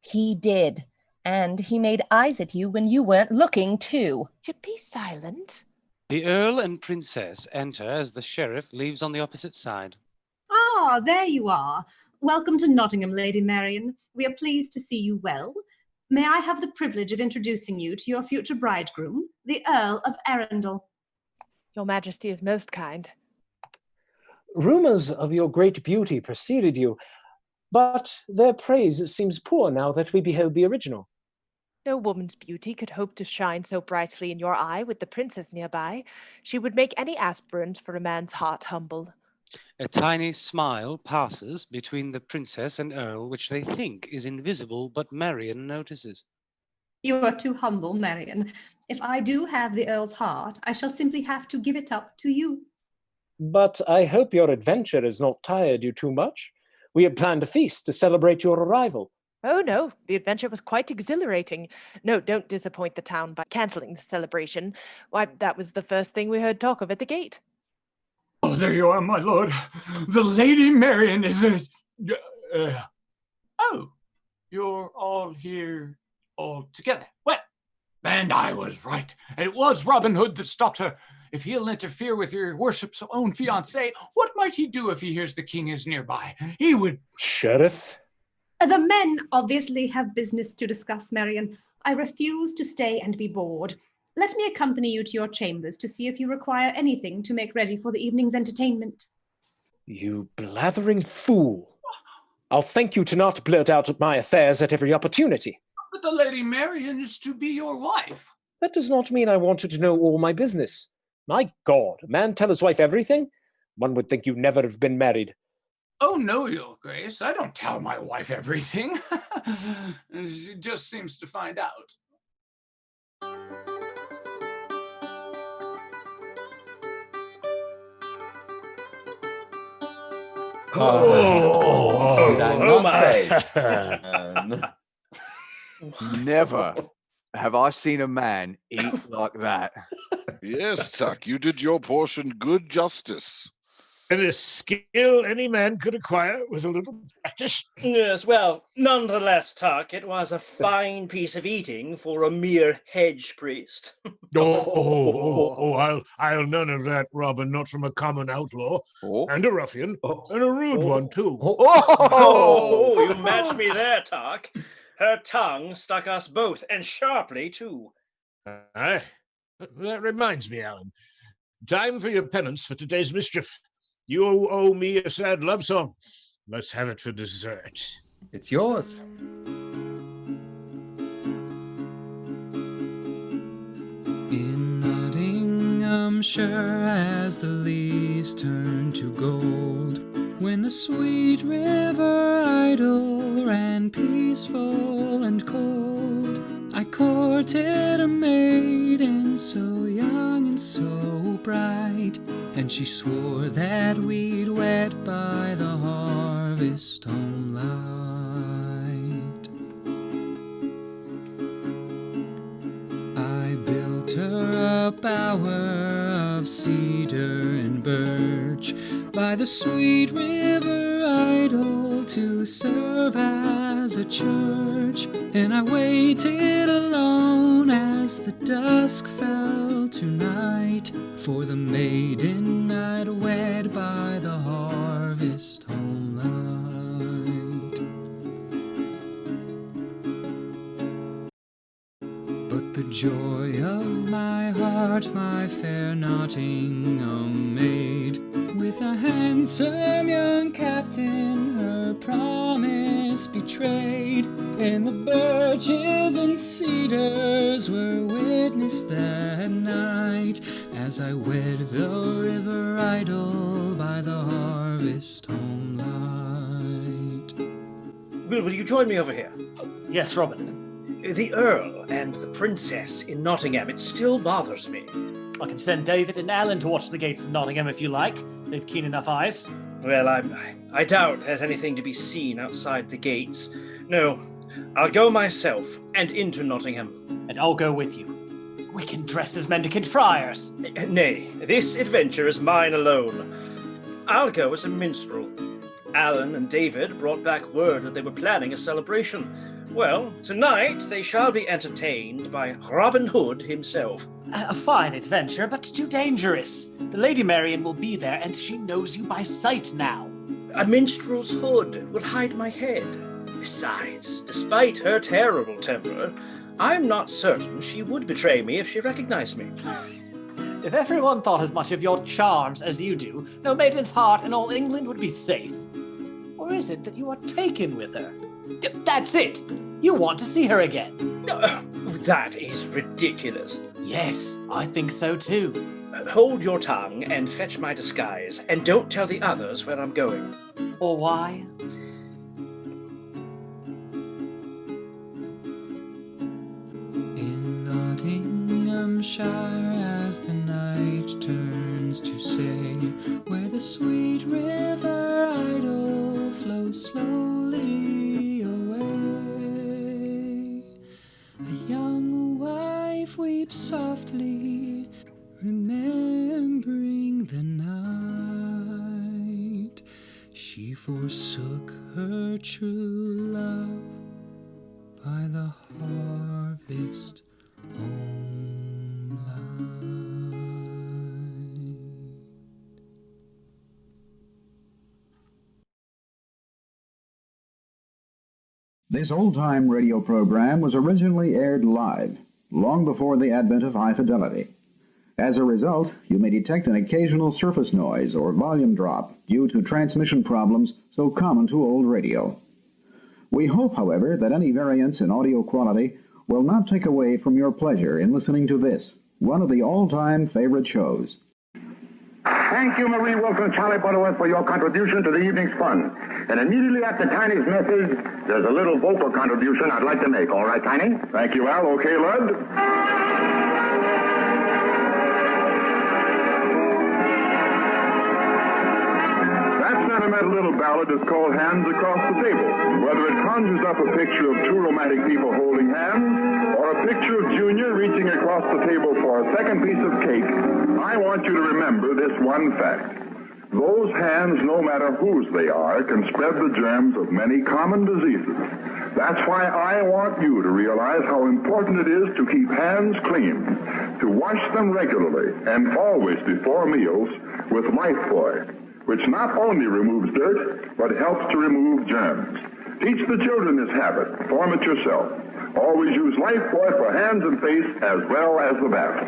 He did. And he made eyes at you when you weren't looking, too. To be silent. The Earl and Princess enter as the Sheriff leaves on the opposite side. Ah, there you are. Welcome to Nottingham, Lady Marian. We are pleased to see you well. May I have the privilege of introducing you to your future bridegroom, the Earl of Arundel? Your Majesty is most kind. Rumors of your great beauty preceded you, but their praise seems poor now that we behold the original. No woman's beauty could hope to shine so brightly in your eye with the princess nearby. She would make any aspirant for a man's heart humble. A tiny smile passes between the princess and Earl, which they think is invisible, but Marian notices. You are too humble, Marian. If I do have the Earl's heart, I shall simply have to give it up to you. But I hope your adventure has not tired you too much. We had planned a feast to celebrate your arrival. Oh, no, the adventure was quite exhilarating. No, don't disappoint the town by cancelling the celebration. Why, that was the first thing we heard talk of at the gate. Oh, there you are, my lord. The Lady Marian is a... Oh, you're all here all together. Well, and I was right. It was Robin Hood that stopped her. If he'll interfere with your worship's own fiancée, what might he do if he hears the king is nearby? He would... Sheriff? The men obviously have business to discuss, Marian. I refuse to stay and be bored. Let me accompany you to your chambers to see if you require anything to make ready for the evening's entertainment. You blathering fool. I'll thank you to not blurt out my affairs at every opportunity. But the Lady Marian is to be your wife. That does not mean I want you to know all my business. My God, a man tell his wife everything? One would think you never have been married. Oh, no, Your Grace. I don't tell my wife everything. She just seems to find out. Never have I seen a man eat like that. Yes, Tuck, you did your portion good justice. And a skill any man could acquire with a little practice. Yes, well, nonetheless, Tuck, it was a fine piece of eating for a mere hedge priest. I'll none of that, Robin, not from a common outlaw, and a ruffian, and a rude one, too. Oh, you matched me there, Tuck. Her tongue stuck us both, and sharply, too. Aye. That reminds me, Alan. Time for your penance for today's mischief. You owe me a sad love song. Let's have it for dessert. It's yours. Nottinghamshire as the leaves turn to gold, when the sweet river Idle ran peaceful and cold, I courted a maiden so young and so bright, and she swore that we'd wed by the harvest home light. I built her a bower of cedar and birch by the sweet river Idle to serve as a church, and I waited alone as the dusk fell to night for the maiden I'd wed by the harvest home light. But the joy of my heart my fair Nottingham maid, with a handsome young captain her promise betrayed, and the birches and cedars were witness that night as I wed the river Idle by the harvest home light. Will you join me over here? Yes, Robin. The Earl and the Princess in Nottingham, it still bothers me. I can send David and Alan to watch the gates of Nottingham if you like. They've keen enough eyes. Well, I doubt there's anything to be seen outside the gates. No, I'll go myself and into Nottingham. And I'll go with you. We can dress as mendicant friars. Nay, this adventure is mine alone. I'll go as a minstrel. Alan and David brought back word that they were planning a celebration. Well, tonight they shall be entertained by Robin Hood himself. A fine adventure, but too dangerous. The Lady Marian will be there, and she knows you by sight now. A minstrel's hood will hide my head. Besides, despite her terrible temper, I'm not certain she would betray me if she recognized me. If everyone thought as much of your charms as you do, no maiden's heart in all England would be safe. Or is it that you are taken with her? That's it! You want to see her again. That is ridiculous. Yes, I think so too. Hold your tongue and fetch my disguise, and don't tell the others where I'm going. Or why? In Nottinghamshire as the night turns to say, where the sweet river Idle flows slowly away, a young wife weeps softly, remembering the night she forsook her true love by the harvest home light. This old-time radio program was originally aired live, long before the advent of high fidelity. As a result, you may detect an occasional surface noise or volume drop due to transmission problems so common to old radio. We hope, however, that any variance in audio quality will not take away from your pleasure in listening to this, one of the all-time favorite shows. Thank you, Marie Wilson, Charlie Butterworth, for your contribution to the evening's fun. And immediately after Tiny's message, there's a little vocal contribution I'd like to make. All right, Tiny? Thank you, Al. Okay, Lud? That sentimental little ballad is called Hands Across the Table. Whether it conjures up a picture of two romantic people holding hands, or a picture of Junior reaching across the table for a second piece of cake, I want you to remember this one fact. Those hands, no matter whose they are, can spread the germs of many common diseases. That's why I want you to realize how important it is to keep hands clean, to wash them regularly and always before meals with Lifebuoy, which not only removes dirt, but helps to remove germs. Teach the children this habit. Form it yourself. Always use Lifebuoy for hands and face as well as the bath.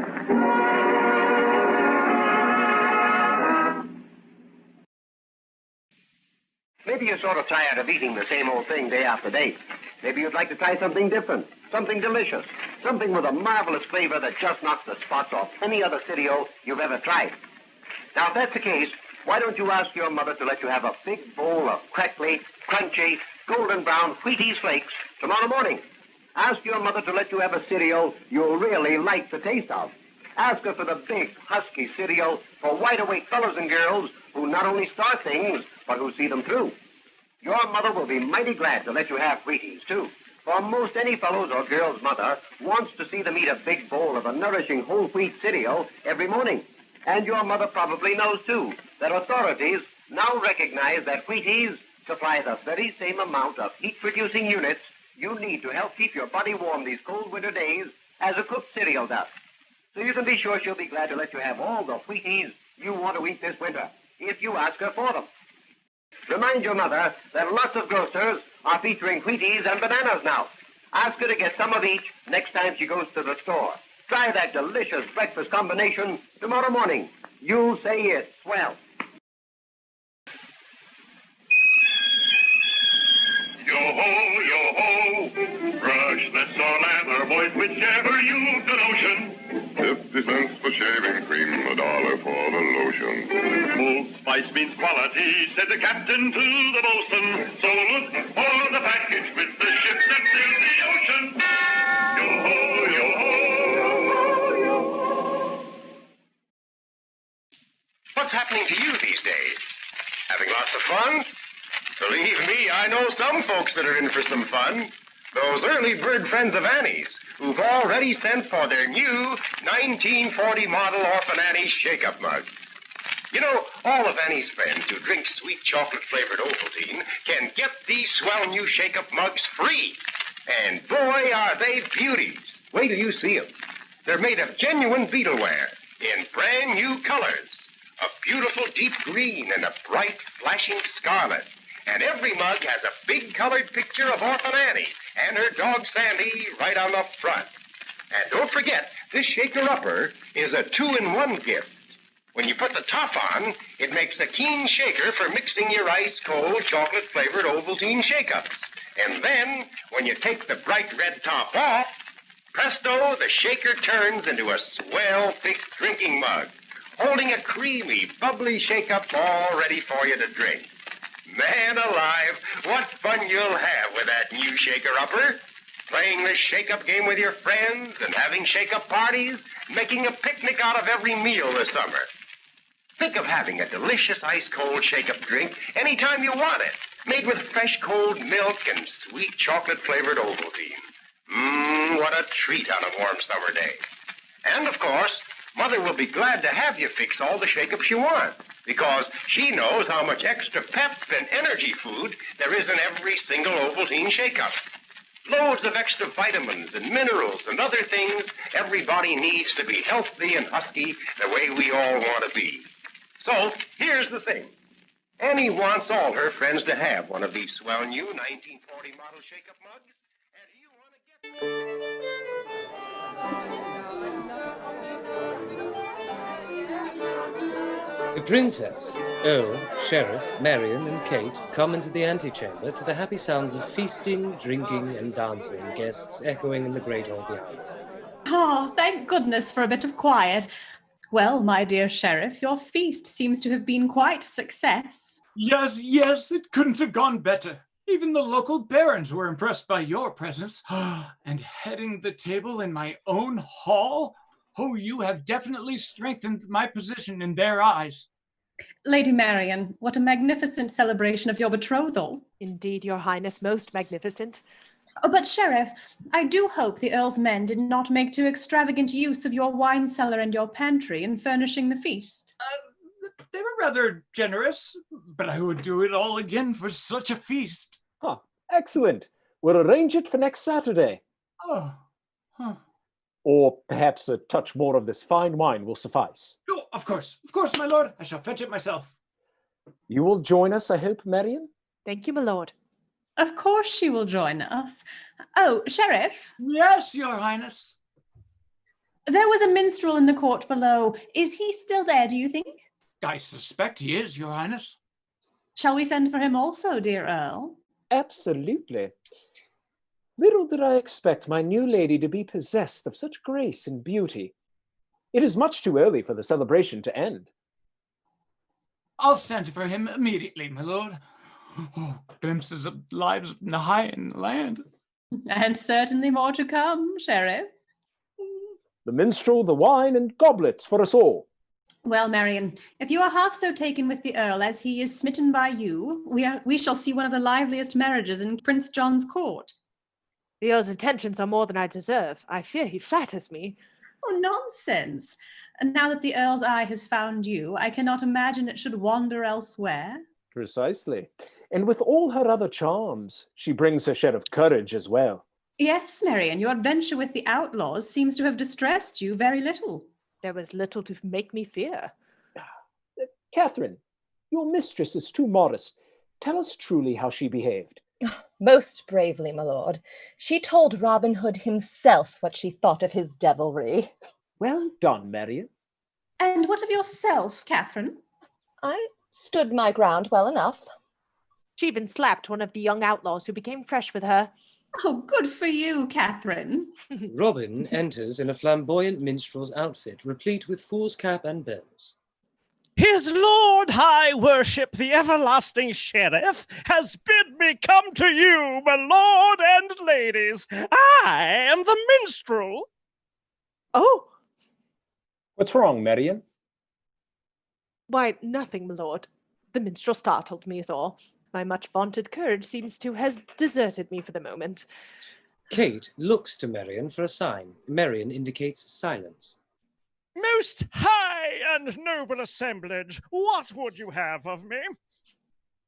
Maybe you're sort of tired of eating the same old thing day after day. Maybe you'd like to try something different. Something delicious. Something with a marvelous flavor that just knocks the spots off any other cereal you've ever tried. Now, if that's the case, why don't you ask your mother to let you have a big bowl of crackly, crunchy, golden brown Wheaties flakes tomorrow morning? Ask your mother to let you have a cereal you'll really like the taste of. Ask her for the big, husky cereal for wide-awake fellows and girls who not only start things, but who see them through. Your mother will be mighty glad to let you have Wheaties, too. For most any fellow's or girl's mother wants to see them eat a big bowl of a nourishing whole wheat cereal every morning. And your mother probably knows, too, that authorities now recognize that Wheaties supply the very same amount of heat-producing units you need to help keep your body warm these cold winter days as a cooked cereal does. So you can be sure she'll be glad to let you have all the Wheaties you want to eat this winter, if you ask her for them. Remind your mother that lots of grocers are featuring Wheaties and bananas now. Ask her to get some of each next time she goes to the store. Try that delicious breakfast combination tomorrow morning. You'll say it's swell. Yo-ho, yo-ho, brushless or lather, boys, whichever you've the notion. 50 cents for shaving cream, $1 for the lotion. Old Spice means quality, said the captain to the bosun. So look for the package with the ship that sails the ocean. Yo-ho, yo-ho, yo-ho. What's happening to you these days? Having lots of fun? Believe me, I know some folks that are in for some fun. Those early bird friends of Annie's, who've already sent for their new 1940 model Orphan Annie shake-up mugs. You know, all of Annie's friends who drink sweet chocolate-flavored Ovaltine can get these swell new shake-up mugs free. And boy, are they beauties. Wait till you see them. They're made of genuine beetleware in brand new colors. A beautiful deep green and a bright, flashing scarlet. And every mug has a big colored picture of Orphan Annie and her dog Sandy right on the front. And don't forget, this shaker-upper is a 2-in-1 gift. When you put the top on, it makes a keen shaker for mixing your ice-cold, chocolate-flavored Ovaltine shake-ups. And then, when you take the bright red top off, presto, the shaker turns into a swell, thick drinking mug, holding a creamy, bubbly shake-up all ready for you to drink. Man alive, what fun you'll have with that new shaker-upper. Playing the shake-up game with your friends and having shake-up parties, making a picnic out of every meal this summer. Think of having a delicious ice-cold shake-up drink anytime you want it, made with fresh cold milk and sweet chocolate-flavored Ovaltine. What a treat on a warm summer day. And, of course, Mother will be glad to have you fix all the shake-ups you want, because she knows how much extra pep and energy food there is in every single Ovaltine shake-up. Loads of extra vitamins and minerals and other things everybody needs to be healthy and husky the way we all want to be. So, here's the thing. Annie wants all her friends to have one of these swell new 1940 model shake-up mugs, and you want to get... The princess, Earl, Sheriff, Marion, and Kate come into the antechamber to the happy sounds of feasting, drinking, and dancing, guests echoing in the great hall behind. Oh, thank goodness for a bit of quiet. Well, my dear Sheriff, your feast seems to have been quite a success. Yes, it couldn't have gone better. Even the local barons were impressed by your presence. And heading the table in my own hall? Oh, you have definitely strengthened my position in their eyes. Lady Marion, what a magnificent celebration of your betrothal. Indeed, your highness, most magnificent. Oh, but Sheriff, I do hope the Earl's men did not make too extravagant use of your wine cellar and your pantry in furnishing the feast. They were rather generous, but I would do it all again for such a feast. Excellent. We'll arrange it for next Saturday. Or perhaps a touch more of this fine wine will suffice. Oh, of course, my lord. I shall fetch it myself. You will join us, I hope, Marion? Thank you, my lord. Of course she will join us. Oh, Sheriff? Yes, your highness. There was a minstrel in the court below. Is he still there, do you think? I suspect he is, your highness. Shall we send for him also, dear Earl? Absolutely. Little did I expect my new lady to be possessed of such grace and beauty. It is much too early for the celebration to end. I'll send for him immediately, my lord. Oh, glimpses of lives nigh in the land. And certainly more to come, Sheriff. The minstrel, the wine, and goblets for us all. Well, Marion, if you are half so taken with the Earl as he is smitten by you, we shall see one of the liveliest marriages in Prince John's court. The Earl's intentions are more than I deserve. I fear he flatters me. Oh, nonsense. And now that the Earl's eye has found you, I cannot imagine it should wander elsewhere. Precisely. And with all her other charms, she brings her share of courage as well. Yes, Marion, your adventure with the outlaws seems to have distressed you very little. There was little to make me fear. Catherine, your mistress is too modest. Tell us truly how she behaved. Most bravely, my lord. She told Robin Hood himself what she thought of his devilry. Well done, Marion. And what of yourself, Catherine? I stood my ground well enough. She even slapped one of the young outlaws who became fresh with her. Oh, good for you, Catherine. Robin enters in a flamboyant minstrel's outfit, replete with fool's cap and bells. His Lord High Worship, the everlasting Sheriff, has bid me come to you, my lord and ladies. I am the minstrel. Oh! What's wrong, Marion? Why, nothing, my lord. The minstrel startled me is all. My much vaunted courage seems to have deserted me for the moment. Kate looks to Marion for a sign. Marion indicates silence. Most high and noble assemblage, what would you have of me?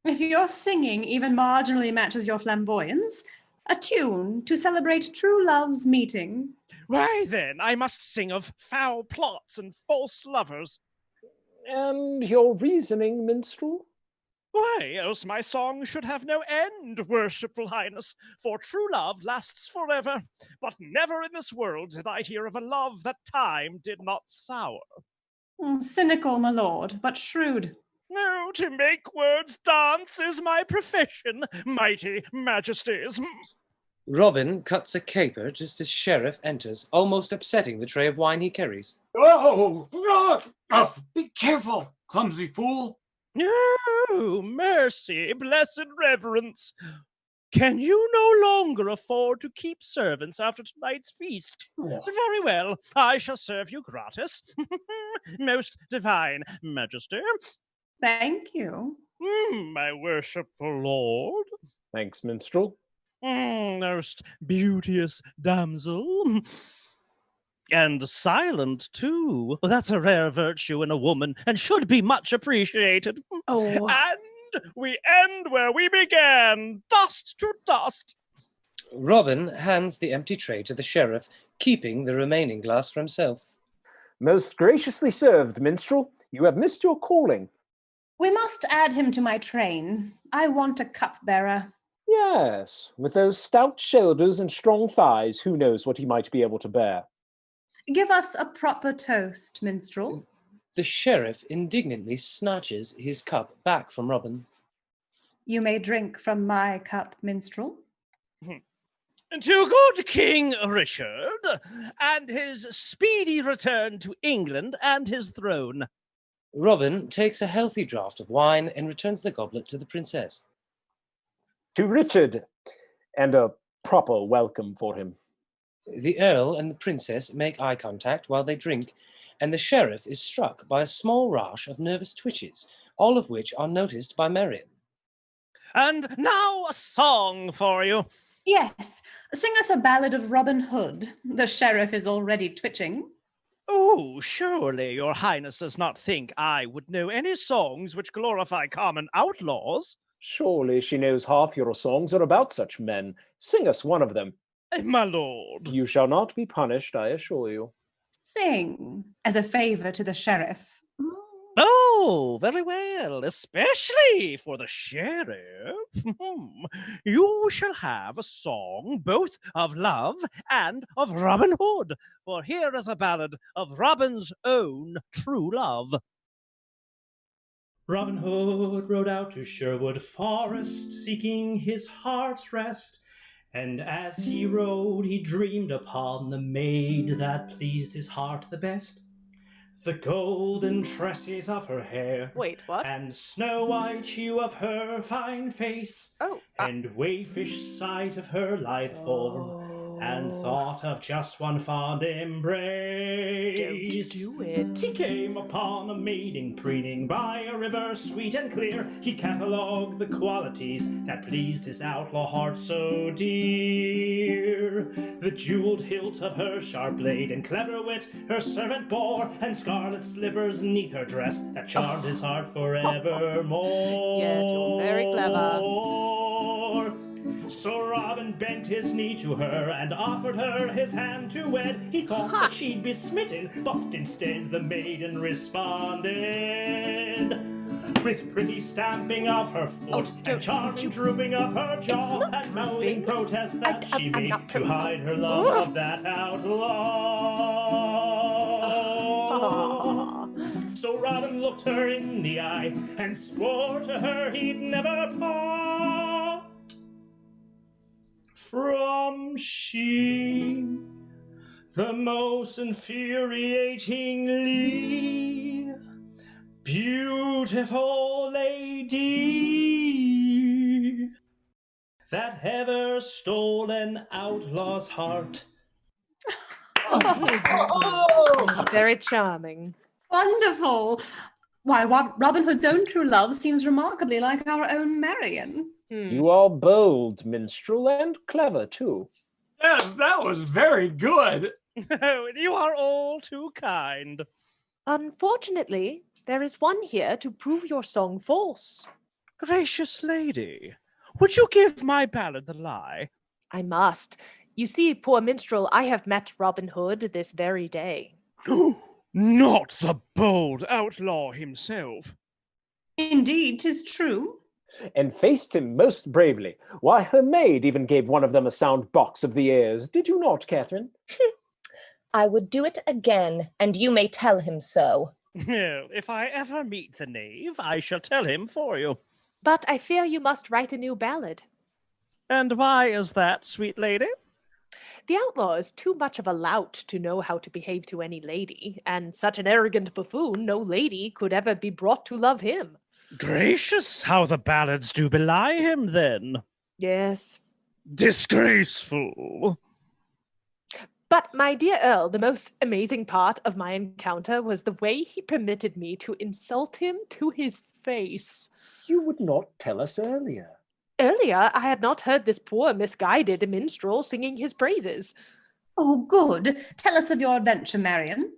If your singing even marginally matches your flamboyance, a tune to celebrate true love's meeting. Why then, I must sing of foul plots and false lovers. And your reasoning, minstrel? Why, else my song should have no end, worshipful highness, for true love lasts forever. But never in this world did I hear of a love that time did not sour. Cynical, my lord, but shrewd. No, to make words dance is my profession, mighty majesties. Robin cuts a caper just as Sheriff enters, almost upsetting the tray of wine he carries. Oh, be careful, clumsy fool. Oh, mercy, blessed reverence. Can you no longer afford to keep servants after tonight's feast? Very well, I shall serve you gratis. Most divine majesty. Thank you. My worshipful lord. Thanks, minstrel. Most beauteous damsel. And silent, too. That's a rare virtue in a woman, and should be much appreciated. Oh. And we end where we began, dust to dust. Robin hands the empty tray to the sheriff, keeping the remaining glass for himself. Most graciously served, minstrel. You have missed your calling. We must add him to my train. I want a cupbearer. Yes, with those stout shoulders and strong thighs, who knows what he might be able to bear. Give us a proper toast, minstrel. The sheriff indignantly snatches his cup back from Robin. You may drink from my cup, minstrel. To good King Richard, and his speedy return to England and his throne. Robin takes a healthy draught of wine and returns the goblet to the princess. To Richard, and a proper welcome for him. The Earl and the Princess make eye contact while they drink, and the Sheriff is struck by a small rash of nervous twitches, all of which are noticed by Marion. And now a song for you. Yes, sing us a ballad of Robin Hood. The Sheriff is already twitching. Oh, surely your highness does not think I would know any songs which glorify common outlaws? Surely she knows half your songs are about such men. Sing us one of them. My lord. You shall not be punished, I assure you. Sing, as a favour to the Sheriff. Oh, very well, especially for the Sheriff. You shall have a song both of love and of Robin Hood, for here is a ballad of Robin's own true love. Robin Hood rode out to Sherwood Forest, seeking his heart's rest, And as he rode, he dreamed upon the maid that pleased his heart the best. The golden tresses of her hair. Wait, what? And snow-white hue of her fine face. Oh. And wayfish sight of her lithe form. And thought of just one fond embrace. Don't do it. He came upon a maiden preening by a river sweet and clear. He catalogued the qualities that pleased his outlaw heart so dear. The jeweled hilt of her sharp blade and clever wit her servant bore, and scarlet slippers neath her dress that charmed his heart forevermore. Yes, you're very clever. So Robin bent his knee to her and offered her his hand to wed. He thought that she'd be smitten, but instead the maiden responded. With pretty stamping of her foot and charming drooping of her jaw, and mouthing protests that she made to hide her love of that outlaw. So Robin looked her in the eye and swore to her he'd never part. From she, the most infuriatingly beautiful lady that ever stole an outlaw's heart. Very charming. Wonderful. Why, Robin Hood's own true love seems remarkably like our own Marion. You are bold, minstrel, and clever, too. Yes, that was very good. You are all too kind. Unfortunately, there is one here to prove your song false. Gracious lady, would you give my ballad the lie? I must. You see, poor minstrel, I have met Robin Hood this very day. Not the bold outlaw himself. Indeed, 'tis true. And faced him most bravely. Why, her maid even gave one of them a sound box of the ears. Did you not, Catherine? I would do it again, and you may tell him so. If I ever meet the knave, I shall tell him for you. But I fear you must write a new ballad. And why is that, sweet lady? The outlaw is too much of a lout to know how to behave to any lady, and such an arrogant buffoon no lady could ever be brought to love him. Gracious, how the ballads do belie him, then. Yes. Disgraceful. But, my dear Earl, the most amazing part of my encounter was the way he permitted me to insult him to his face. You would not tell us earlier. Earlier, I had not heard this poor, misguided minstrel singing his praises. Oh, good. Tell us of your adventure, Marion.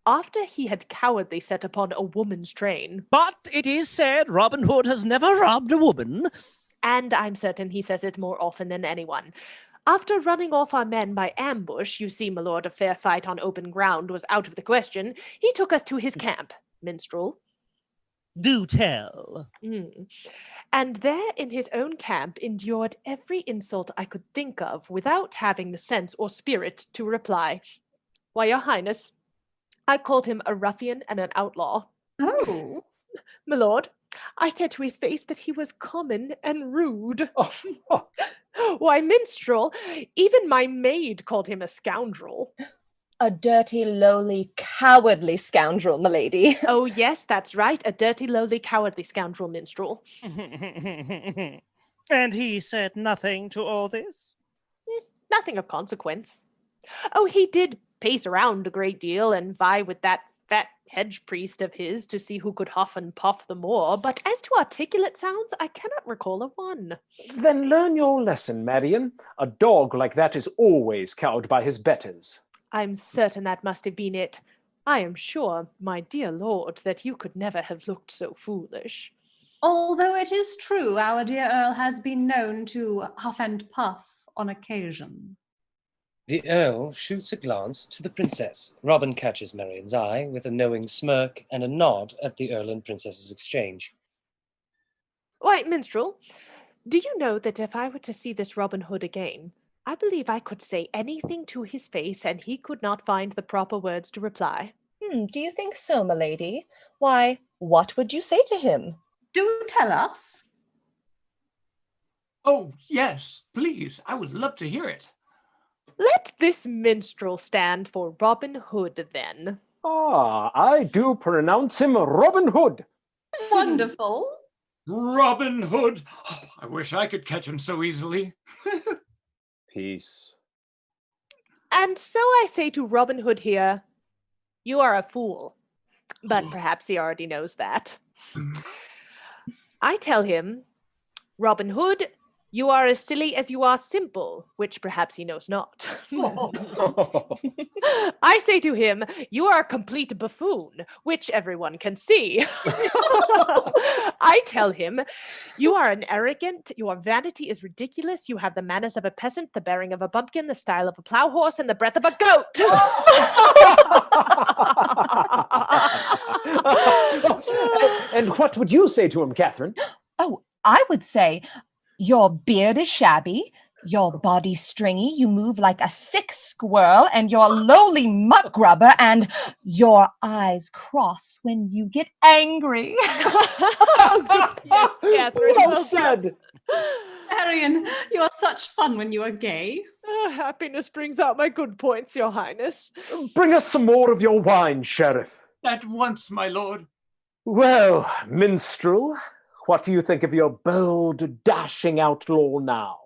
After he had cowardly set upon a woman's train. But it is said Robin Hood has never robbed a woman. And I'm certain he says it more often than anyone. After running off our men by ambush, you see, my lord, a fair fight on open ground was out of the question, he took us to his camp, minstrel. Do tell. And there in his own camp endured every insult I could think of without having the sense or spirit to reply. Why, your highness, I called him a ruffian and an outlaw. Oh. My lord, I said to his face that he was common and rude. Why, minstrel, even my maid called him a scoundrel. A dirty, lowly, cowardly scoundrel, milady. Oh, yes, that's right. A dirty, lowly, cowardly scoundrel, minstrel. And he said nothing to all this? Nothing of consequence. Oh, he did pace around a great deal and vie with that fat hedge priest of his to see who could huff and puff the more, but as to articulate sounds, I cannot recall a one. Then learn your lesson, Marion. A dog like that is always cowed by his betters. I'm certain that must have been it. I am sure, my dear lord, that you could never have looked so foolish. Although it is true our dear Earl has been known to huff and puff on occasion. The Earl shoots a glance to the Princess. Robin catches Marion's eye with a knowing smirk and a nod at the Earl and Princess's exchange. Why, minstrel, do you know that if I were to see this Robin Hood again, I believe I could say anything to his face and he could not find the proper words to reply? Do you think so, milady? Why, what would you say to him? Do tell us. Oh, yes, please. I would love to hear it. Let this minstrel stand for Robin Hood, then. Ah, I do pronounce him Robin Hood. Wonderful. Robin Hood. Oh, I wish I could catch him so easily. Peace. And so I say to Robin Hood here, you are a fool. But perhaps he already knows that. I tell him, Robin Hood, you are as silly as you are simple, which perhaps he knows not. I say to him, you are a complete buffoon, which everyone can see. I tell him, you are an arrogant, your vanity is ridiculous, you have the manners of a peasant, the bearing of a bumpkin, the style of a plow horse, and the breath of a goat. And what would you say to him, Catherine? Oh, I would say, your beard is shabby, your body stringy, you move like a sick squirrel, and your lowly muck grubber, and your eyes cross when you get angry. Yes, Catherine. Well said. Marion, you are such fun when you are gay. Happiness brings out my good points, Your Highness. Bring us some more of your wine, Sheriff. At once, my lord. Well, minstrel, what do you think of your bold, dashing outlaw now?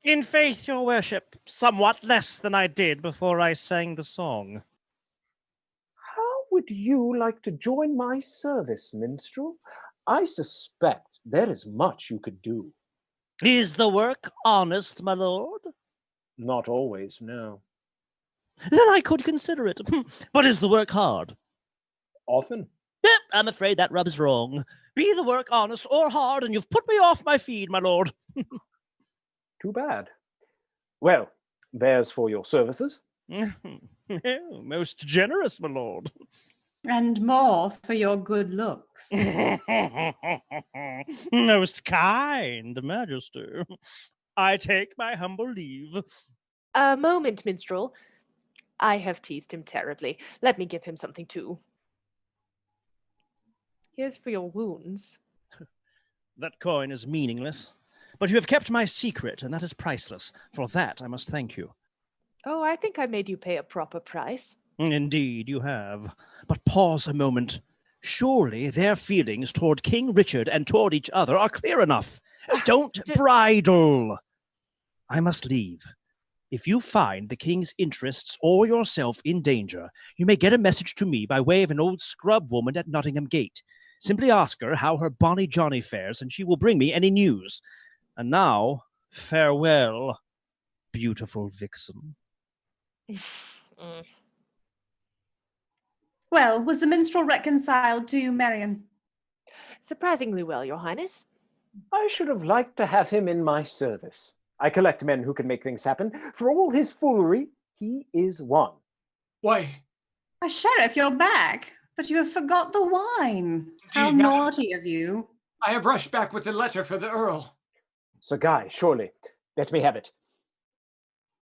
In faith, your worship, somewhat less than I did before I sang the song. How would you like to join my service, minstrel? I suspect there is much you could do. Is the work honest, my lord? Not always, no. Then I could consider it. But is the work hard? Often. I'm afraid that rubs wrong. Be the work honest or hard, and you've put me off my feed, my lord. Too bad. Well, there's for your services. Most generous, my lord. And more for your good looks. Most kind, Majesty. I take my humble leave. A moment, minstrel. I have teased him terribly. Let me give him something too. Here's for your wounds. That coin is meaningless. But you have kept my secret, and that is priceless. For that, I must thank you. Oh, I think I made you pay a proper price. Indeed, you have. But pause a moment. Surely their feelings toward King Richard and toward each other are clear enough. Don't bridle. I must leave. If you find the king's interests or yourself in danger, you may get a message to me by way of an old scrub woman at Nottingham Gate. Simply ask her how her bonny Johnny fares, and she will bring me any news. And now, farewell, beautiful vixen. Well, was the minstrel reconciled to you, Marion? Surprisingly well, Your Highness. I should have liked to have him in my service. I collect men who can make things happen. For all his foolery, he is one. Why? Why, Sheriff, you're back. But you have forgot the wine. How Indeed, madam. naughty of you. I have rushed back with the letter for the Earl. Sir Guy, surely. Let me have it.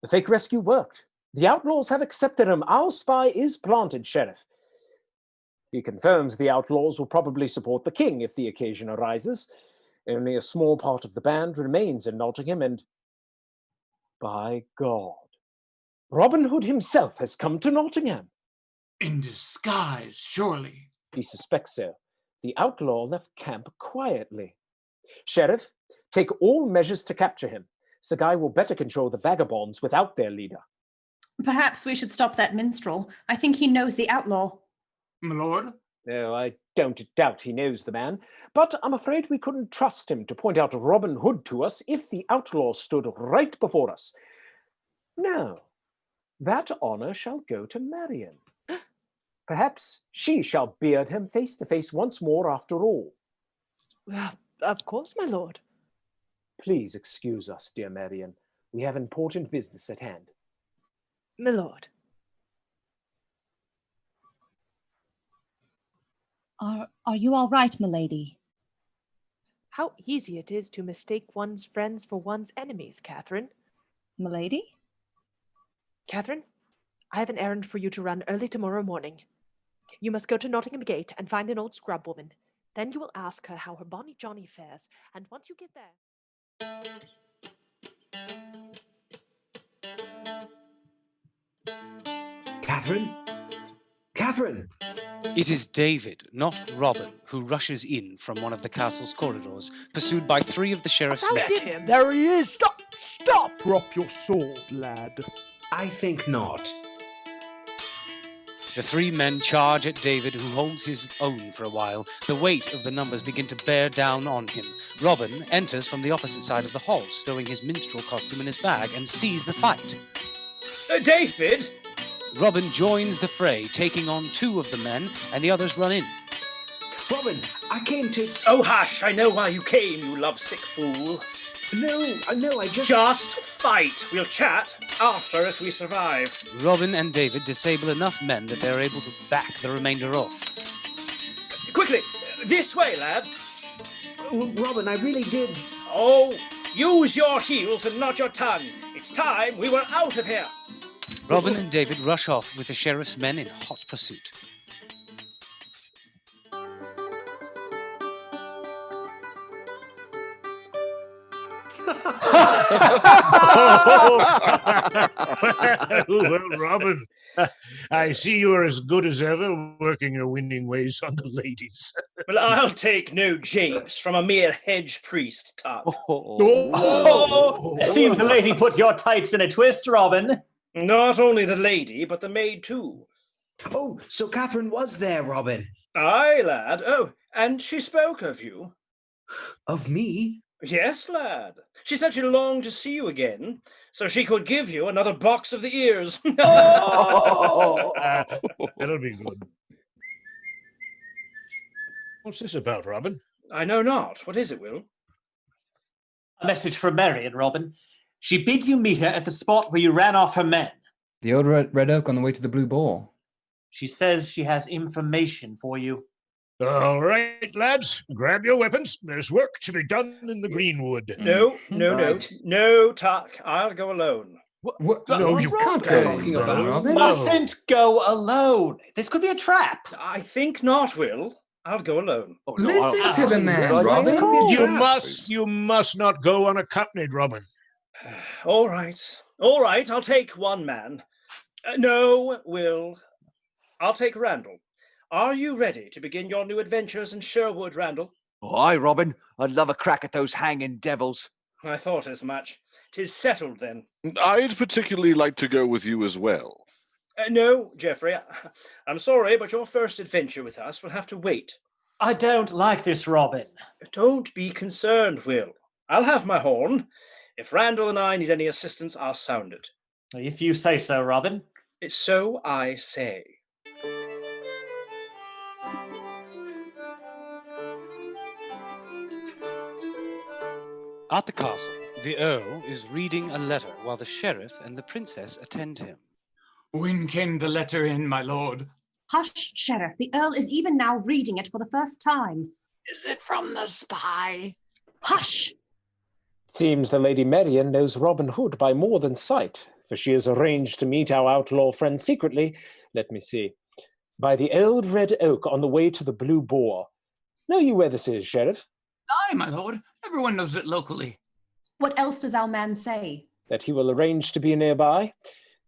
The fake rescue worked. The outlaws have accepted him. Our spy is planted, Sheriff. He confirms the outlaws will probably support the king if the occasion arises. Only a small part of the band remains in Nottingham, and by God, Robin Hood himself has come to Nottingham. In disguise, surely. He suspects so. The outlaw left camp quietly. Sheriff, take all measures to capture him. Sir Guy will better control the vagabonds without their leader. Perhaps we should stop that minstrel. I think he knows the outlaw. My lord? No, I don't doubt he knows the man, but I'm afraid we couldn't trust him to point out Robin Hood to us if the outlaw stood right before us. No, that honor shall go to Marion. Perhaps she shall beard him face to face once more after all. Of course, my lord. Please excuse us, dear Marion. We have important business at hand. My lord. Are you all right, milady? How easy it is to mistake one's friends for one's enemies, Catherine. Milady? Catherine, I have an errand for you to run early tomorrow morning. You must go to Nottingham Gate and find an old scrub woman. Then you will ask her how her bonny Johnny fares, and once you get there... Catherine? Catherine! It is David, not Robin, who rushes in from one of the castle's corridors, pursued by 3 of the sheriff's men. There he is! Stop! Stop! Drop your sword, lad. I think not. The 3 men charge at David, who holds his own for a while. The weight of the numbers begin to bear down on him. Robin enters from the opposite side of the hall, stowing his minstrel costume in his bag, and sees the fight. David! Robin joins the fray, taking on 2 of the men, and the others run in. Robin, I came to... Oh, hush! I know why you came, you lovesick fool. No, I just... Just fight! We'll chat after if we survive. Robin and David disable enough men that they're able to back the remainder off. Quickly! This way, lad! Robin, I really did... Oh, use your heels and not your tongue. It's time we were out of here. Robin and David rush off with the sheriff's men in hot pursuit. Well, Robin, I see you're as good as ever, working your winning ways on the ladies. Well, I'll take no japes from a mere hedge priest, Tuck. It seems the lady put your tights in a twist, Robin. Not only the lady, but the maid too. Oh, so Catherine was there, Robin. Aye, lad. Oh, and she spoke of you. Of me? Yes, lad. She said she longed to see you again, so she could give you another box of the ears. That'll be good. What's this about, Robin? I know not. What is it, Will? A message from Marion, Robin. She bids you meet her at the spot where you ran off her men. The old red oak on the way to the Blue Boar. She says she has information for you. All right, lads, grab your weapons. There's work to be done in the greenwood. No, Right. no, Tuck. I'll go alone. No, you can't go. You mustn't go alone. This could be a trap. I think not, Will. I'll go alone. Listen to the man, Robin. You must not go unaccompanied, Robin. All right, I'll take one man. No, Will. I'll take Randall. Are you ready to begin your new adventures in Sherwood, Randall? Oh, aye, Robin. I'd love a crack at those hanging devils. I thought as much. 'Tis settled then. I'd particularly like to go with you as well. No, Geoffrey. I'm sorry, but your first adventure with us will have to wait. I don't like this, Robin. Don't be concerned, Will. I'll have my horn. If Randall and I need any assistance, I'll sound it. If you say so, Robin. It's so I say. At the castle, the Earl is reading a letter while the sheriff and the princess attend him. When came the letter in, my lord? Hush, Sheriff. The Earl is even now reading it for the first time. Is it from the spy? Hush! Seems the Lady Marion knows Robin Hood by more than sight, for she has arranged to meet our outlaw friend secretly. Let me see. By the old red oak on the way to the Blue Boar. Know you where this is, Sheriff? Aye, my lord. Everyone knows it locally. What else does our man say? That he will arrange to be nearby.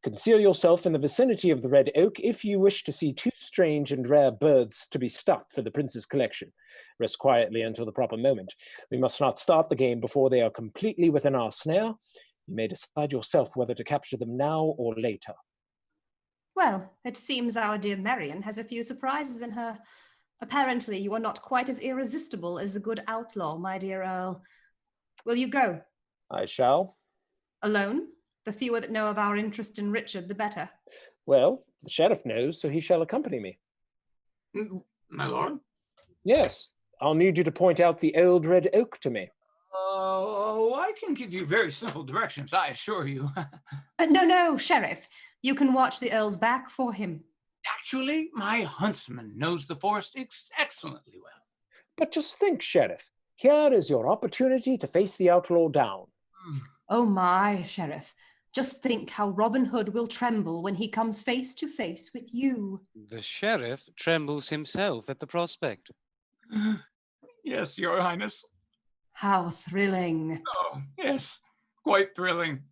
Conceal yourself in the vicinity of the red oak if you wish to see 2 strange and rare birds to be stuffed for the prince's collection. Rest quietly until the proper moment. We must not start the game before they are completely within our snare. You may decide yourself whether to capture them now or later. Well, it seems our dear Marion has a few surprises in her. Apparently, you are not quite as irresistible as the good outlaw, my dear Earl. Will you go? I shall. Alone? The fewer that know of our interest in Richard, the better. Well, the sheriff knows, so he shall accompany me. My lord? Yes. I'll need you to point out the old red oak to me. Oh, I can give you very simple directions, I assure you. No, Sheriff. You can watch the Earl's back for him. Actually, my huntsman knows the forest excellently well. But just think, Sheriff. Here is your opportunity to face the outlaw down. Oh my, Sheriff. Just think how Robin Hood will tremble when he comes face to face with you. The sheriff trembles himself at the prospect. Yes, your highness. How thrilling. Oh, yes, quite thrilling.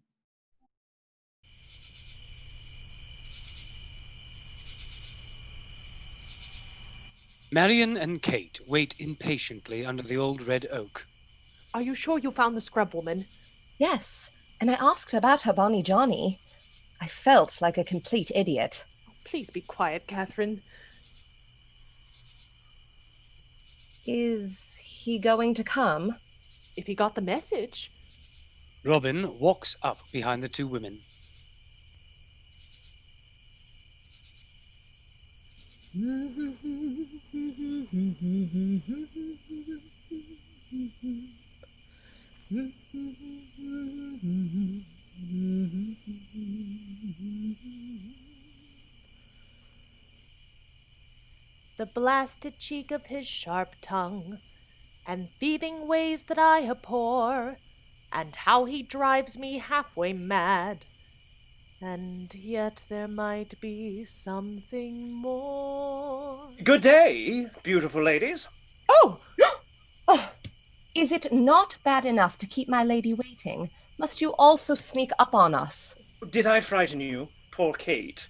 Marion and Kate wait impatiently under the old red oak. Are you sure you found the scrub woman? Yes, and I asked about her bonny Johnny. I felt like a complete idiot. Please be quiet, Catherine. Is he going to come? If he got the message. Robin walks up behind the two women. The blasted cheek of his sharp tongue, and thieving ways that I abhor, and how he drives me halfway mad. And yet there might be something more. Good day, beautiful ladies. Oh! Oh! Is it not bad enough to keep my lady waiting? Must you also sneak up on us? Did I frighten you, poor Kate?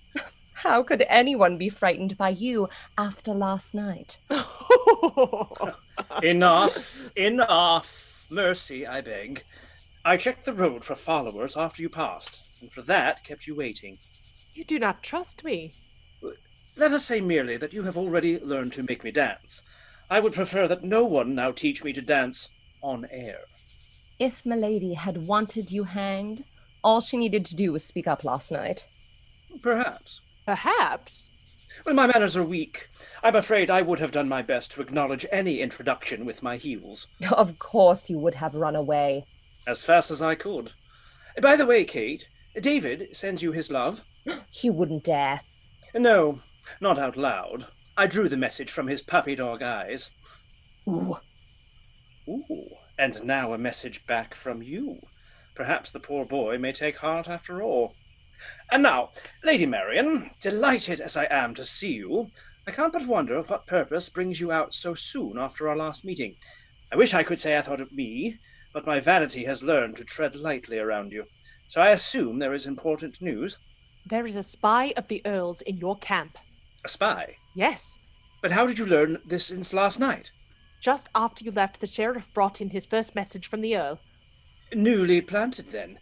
How could anyone be frightened by you after last night? Enough, enough. Mercy, I beg. I checked the road for followers after you passed, and for that kept you waiting. You do not trust me. Let us say merely that you have already learned to make me dance. I would prefer that no one now teach me to dance on air. If milady had wanted you hanged, all she needed to do was speak up last night. Perhaps. Perhaps? When my manners are weak, I'm afraid I would have done my best to acknowledge any introduction with my heels. Of course you would have run away. As fast as I could. By the way, Kate, David sends you his love. He wouldn't dare. No, not out loud. I drew the message from his puppy dog eyes. Ooh. Ooh, and now a message back from you. Perhaps the poor boy may take heart after all. And now, Lady Marion, delighted as I am to see you, I can't but wonder what purpose brings you out so soon after our last meeting. I wish I could say I thought of me, but my vanity has learned to tread lightly around you. So I assume there is important news. There is a spy of the Earl's in your camp. A spy? Yes. But how did you learn this since last night? Just after you left, the sheriff brought in his first message from the Earl. Newly planted, then.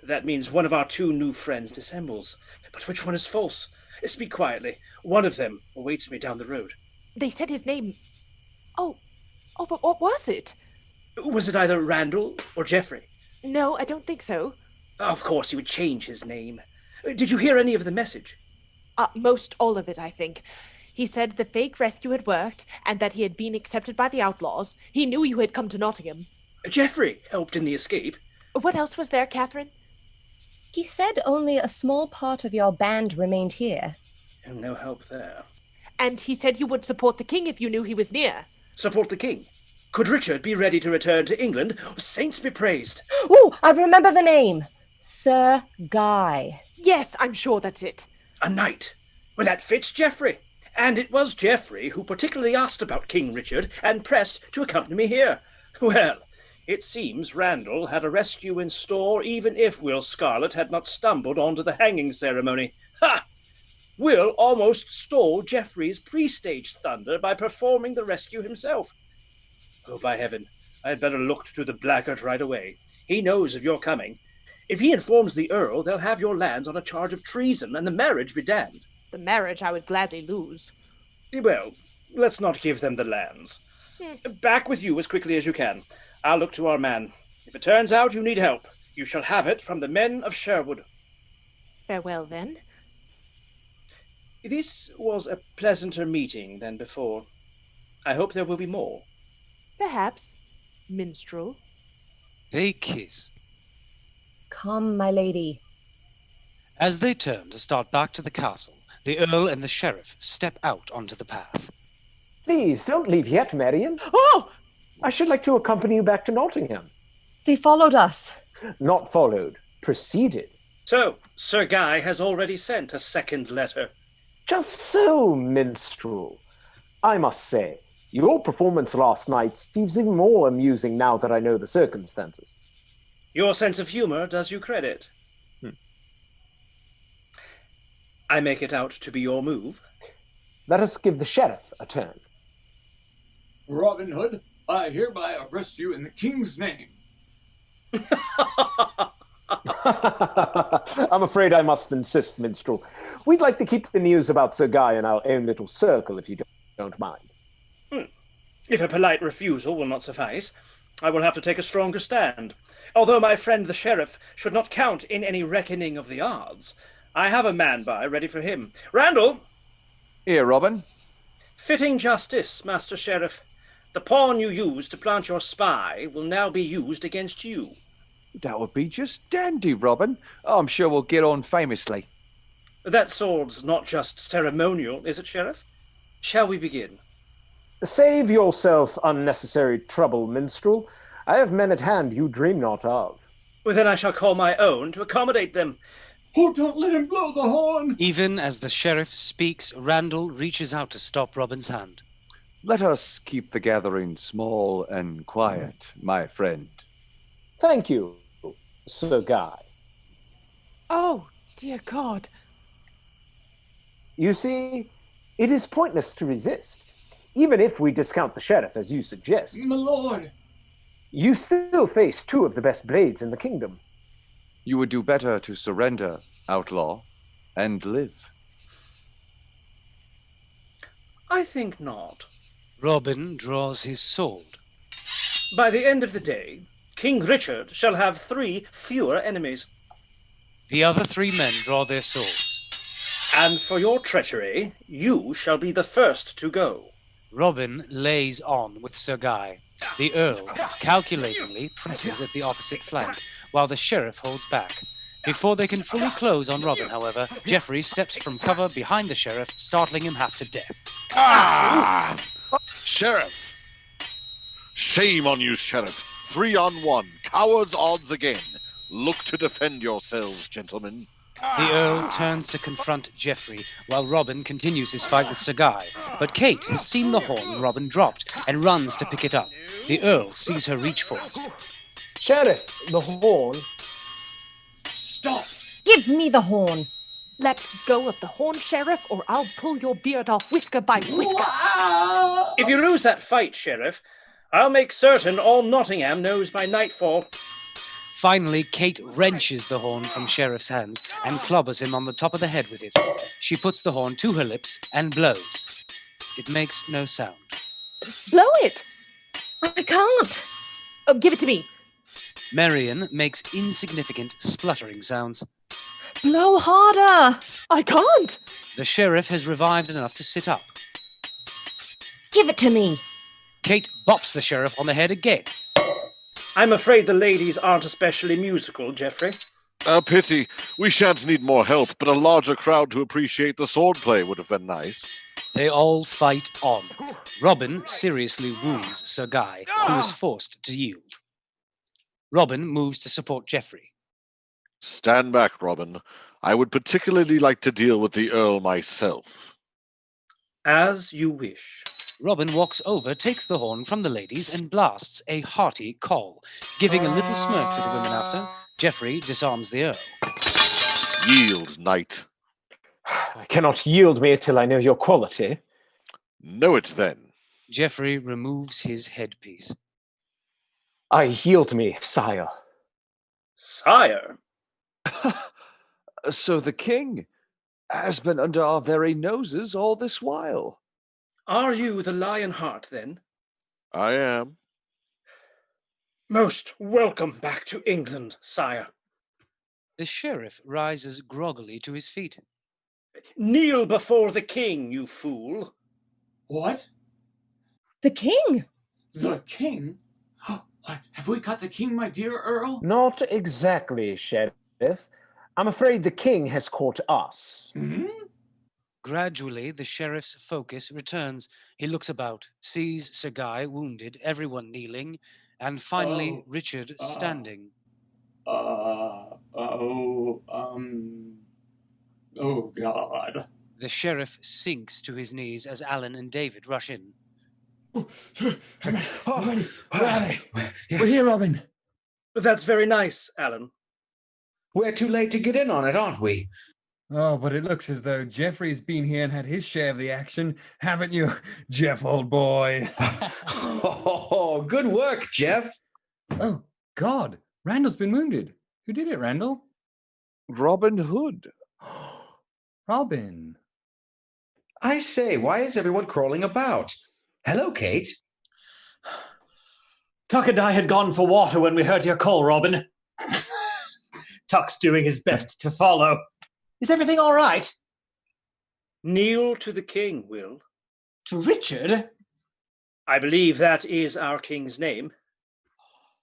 That means one of our two new friends dissembles. But which one is false? Speak quietly. One of them awaits me down the road. They said his name. Oh, but what was it? Was it either Randall or Geoffrey? No, I don't think so. Of course he would change his name. Did you hear any of the message? Most all of it, I think. He said the fake rescue had worked, and that he had been accepted by the outlaws. He knew you had come to Nottingham. Geoffrey helped in the escape. What else was there, Catherine? He said only a small part of your band remained here. Oh, no help there. And he said you would support the king if you knew he was near. Support the king? Could Richard be ready to return to England? Saints be praised. Oh, I remember the name. Sir Guy. Yes, I'm sure that's it. A knight. Well, that fits Geoffrey. And it was Geoffrey who particularly asked about King Richard and pressed to accompany me here. Well, it seems Randall had a rescue in store even if Will Scarlet had not stumbled onto the hanging ceremony. Ha! Will almost stole Geoffrey's pre-staged thunder by performing the rescue himself. Oh, by heaven, I had better look to the blackguard right away. He knows of your coming. If he informs the Earl, they'll have your lands on a charge of treason, and the marriage be damned. The marriage I would gladly lose. Well, let's not give them the lands. Back with you as quickly as you can. I'll look to our man. If it turns out you need help, you shall have it from the men of Sherwood. Farewell, then. This was a pleasanter meeting than before. I hope there will be more. Perhaps. Minstrel. They kiss. Come, my lady. As they turn to start back to the castle, the Earl and the Sheriff step out onto the path. Please, don't leave yet, Marion. Oh! I should like to accompany you back to Nottingham. They followed us. Not followed, preceded. So, Sir Guy has already sent a second letter. Just so, minstrel. I must say, Your performance last night seems even more amusing now that I know the circumstances. Your sense of humor does you credit. I make it out to be your move. Let us give the sheriff a turn. Robin Hood, I hereby arrest you in the king's name. I'm afraid I must insist, minstrel. We'd like to keep the news about Sir Guy in our own little circle, if you don't mind. If a polite refusal will not suffice, I will have to take a stronger stand. Although my friend the sheriff should not count in any reckoning of the odds, I have a man by ready for him. Randall! Here, Robin. Fitting justice, Master Sheriff. The pawn you used to plant your spy will now be used against you. That would be just dandy, Robin. I'm sure we'll get on famously. That sword's not just ceremonial, is it, Sheriff? Shall we begin? Save yourself unnecessary trouble, minstrel. I have men at hand you dream not of. Well, then I shall call my own to accommodate them. Oh, don't let him blow the horn! Even as the sheriff speaks, Randall reaches out to stop Robin's hand. Let us keep the gathering small and quiet, my friend. Thank you, Sir Guy. Oh, dear God. You see, it is pointless to resist, even if we discount the sheriff as you suggest. My lord! You still face two of the best blades in the kingdom. You would do better to surrender, outlaw, and live. I think not. Robin draws his sword. By the end of the day, King Richard shall have 3 fewer enemies. The other 3 men draw their swords. And for your treachery, you shall be the first to go. Robin lays on with Sir Guy. The Earl calculatingly presses at the opposite flank, while the sheriff holds back. Before they can fully close on Robin, however, Geoffrey steps from cover behind the sheriff, startling him half to death. Ah! Sheriff! Shame on you, Sheriff. 3 on 1. Cowards' odds again. Look to defend yourselves, gentlemen. The Earl turns to confront Geoffrey, while Robin continues his fight with Sir Guy. But Kate has seen the horn Robin dropped and runs to pick it up. The Earl sees her reach for it. Sheriff, the horn. Stop! Give me the horn. Let go of the horn, Sheriff, or I'll pull your beard off whisker by whisker. If you lose that fight, Sheriff, I'll make certain all Nottingham knows by nightfall. Finally, Kate wrenches the horn from Sheriff's hands and clobbers him on the top of the head with it. She puts the horn to her lips and blows. It makes no sound. Blow it! I can't. Oh, give it to me. Marion makes insignificant spluttering sounds. Blow harder. I can't. The sheriff has revived enough to sit up. Give it to me. Kate bops the sheriff on the head again. I'm afraid the ladies aren't especially musical, Geoffrey. A pity. We shan't need more help, but a larger crowd to appreciate the swordplay would have been nice. They all fight on. Robin seriously wounds Sir Guy, who is forced to yield. Robin moves to support Geoffrey. Stand back, Robin. I would particularly like to deal with the Earl myself. As you wish. Robin walks over, takes the horn from the ladies, and blasts a hearty call, giving a little smirk to the women after. Geoffrey disarms the Earl. Yield, knight. I cannot yield me till I know your quality. Know it then. Geoffrey removes his headpiece. I yield me, sire. Sire? So the king has been under our very noses all this while. Are you the Lionheart, then? I am. Most welcome back to England, sire. The sheriff rises groggily to his feet. Kneel before the king, you fool. What? The king? The king? What? Have we got the king, my dear Earl? Not exactly, Sheriff. I'm afraid the king has caught us. Hmm? Gradually, the sheriff's focus returns. He looks about, sees Sir Guy wounded, everyone kneeling, and finally Richard standing. Oh, God. The sheriff sinks to his knees as Alan and David rush in. We're ready. Where are they? We're here, Robin. That's very nice, Alan. We're too late to get in on it, aren't we? Oh, but it looks as though Jeffrey's been here and had his share of the action, haven't you, Jeff, old boy? Oh, good work, Jeff. Oh, God. Randall's been wounded. Who did it, Randall? Robin Hood. Robin. I say, why is everyone crawling about? Hello, Kate. Tuck and I had gone for water when we heard your call, Robin. Tuck's doing his best to follow. Is everything all right? Kneel to the king, Will. To Richard? I believe that is our king's name.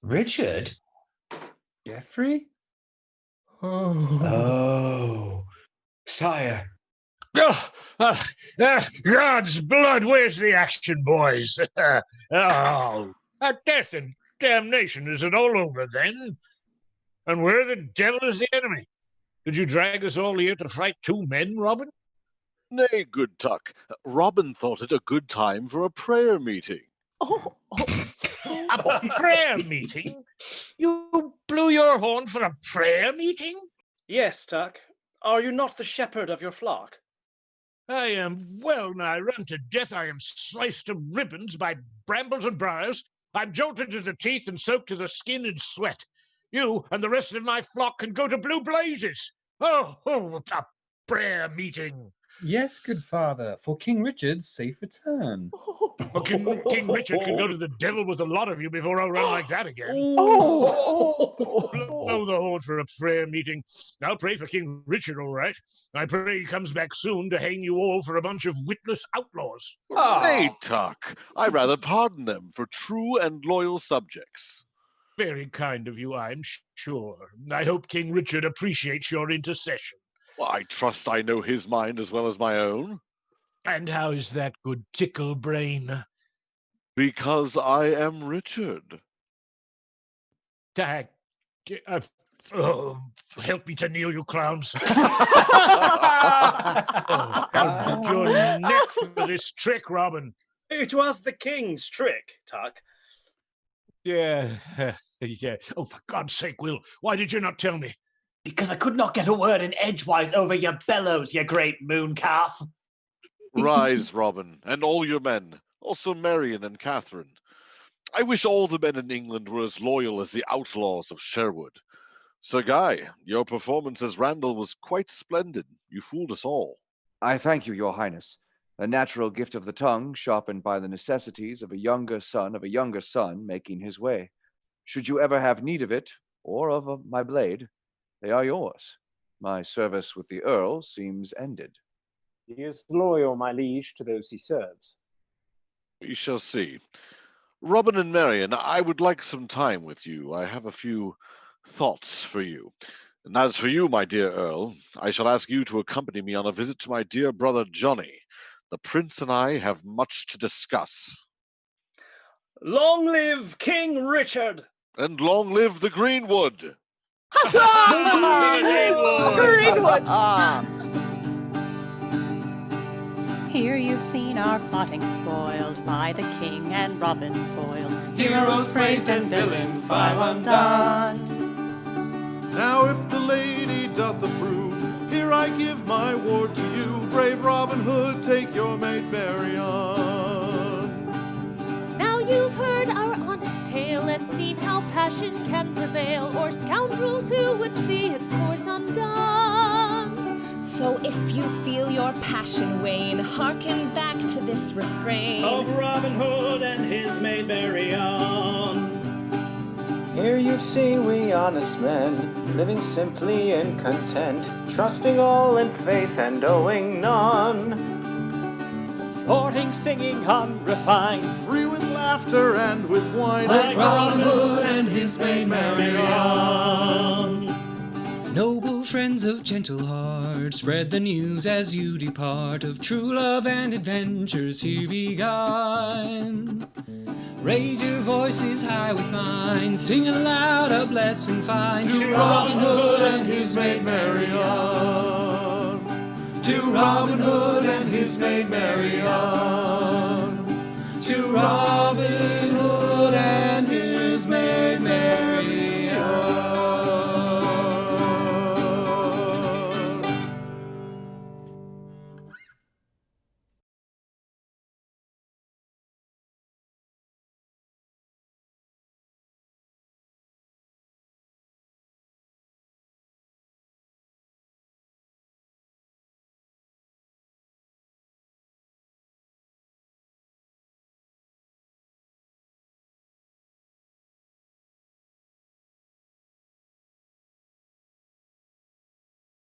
Richard? Jeffrey? Oh. Sire. God's blood, where's the action, boys? Death and damnation, is it all over then? And where the devil is the enemy? Did you drag us all here to fight two men, Robin? Nay, good Tuck. Robin thought it a good time for a prayer meeting. A prayer meeting? You blew your horn for a prayer meeting? Yes, Tuck. Are you not the shepherd of your flock? I am well nigh run to death. I am sliced to ribbons by brambles and briars. I'm jolted to the teeth and soaked to the skin in sweat. You and the rest of my flock can go to blue blazes. Oh, a prayer meeting. Yes, good father, for King Richard's safe return. Well, King Richard can go to the devil with a lot of you before I'll run like that again. Blow the horn for a prayer meeting. I'll pray for King Richard, all right. I pray he comes back soon to hang you all for a bunch of witless outlaws. Nay, Tuck. I rather pardon them for true and loyal subjects. Very kind of you, I'm sure. I hope King Richard appreciates your intercession. Well, I trust I know his mind as well as my own. And how is that, good tickle brain? Because I am Richard. Help me to kneel, you clowns. I'll your neck for this trick, Robin. It was the king's trick, Tuck. Yeah. Oh, for God's sake, Will, why did you not tell me? Because I could not get a word in edgewise over your bellows, you great moon calf. Rise, Robin, and all your men, also Marion and Catherine. I wish all the men in England were as loyal as the outlaws of Sherwood. Sir Guy, your performance as Randall was quite splendid. You fooled us all. I thank you, Your Highness. A natural gift of the tongue, sharpened by the necessities of a younger son making his way. Should you ever have need of it, or of my blade, they are yours. My service with the Earl seems ended. He is loyal, my liege, to those he serves. We shall see. Robin and Marion, I would like some time with you. I have a few thoughts for you. And as for you, my dear Earl, I shall ask you to accompany me on a visit to my dear brother Johnny. The Prince and I have much to discuss. Long live King Richard! And long live the Greenwood! Greenwood! Here you've seen our plotting spoiled by the king and Robin foiled. Heroes praised and villains vile undone. Now if the lady doth approve, here I give my ward to you. Brave Robin Hood, take your maid Marion. Now you've heard our honest tale and seen how passion can prevail, or scoundrels who would see its course undone. So if you feel your passion wane, hearken back to this refrain of Robin Hood and his maid Marion. Here you've seen we honest men, living simply and content, trusting all in faith and owing none. Sporting, singing, unrefined, free with laughter and with wine, like Robin Hood and his maid Marion. Noble friends of gentle heart, spread the news as you depart of true love and adventures here begun. Raise your voices high with mine, sing aloud a blessing fine to Robin Hood and his maid Marion. To Robin Hood and his maid Marion. to Robin.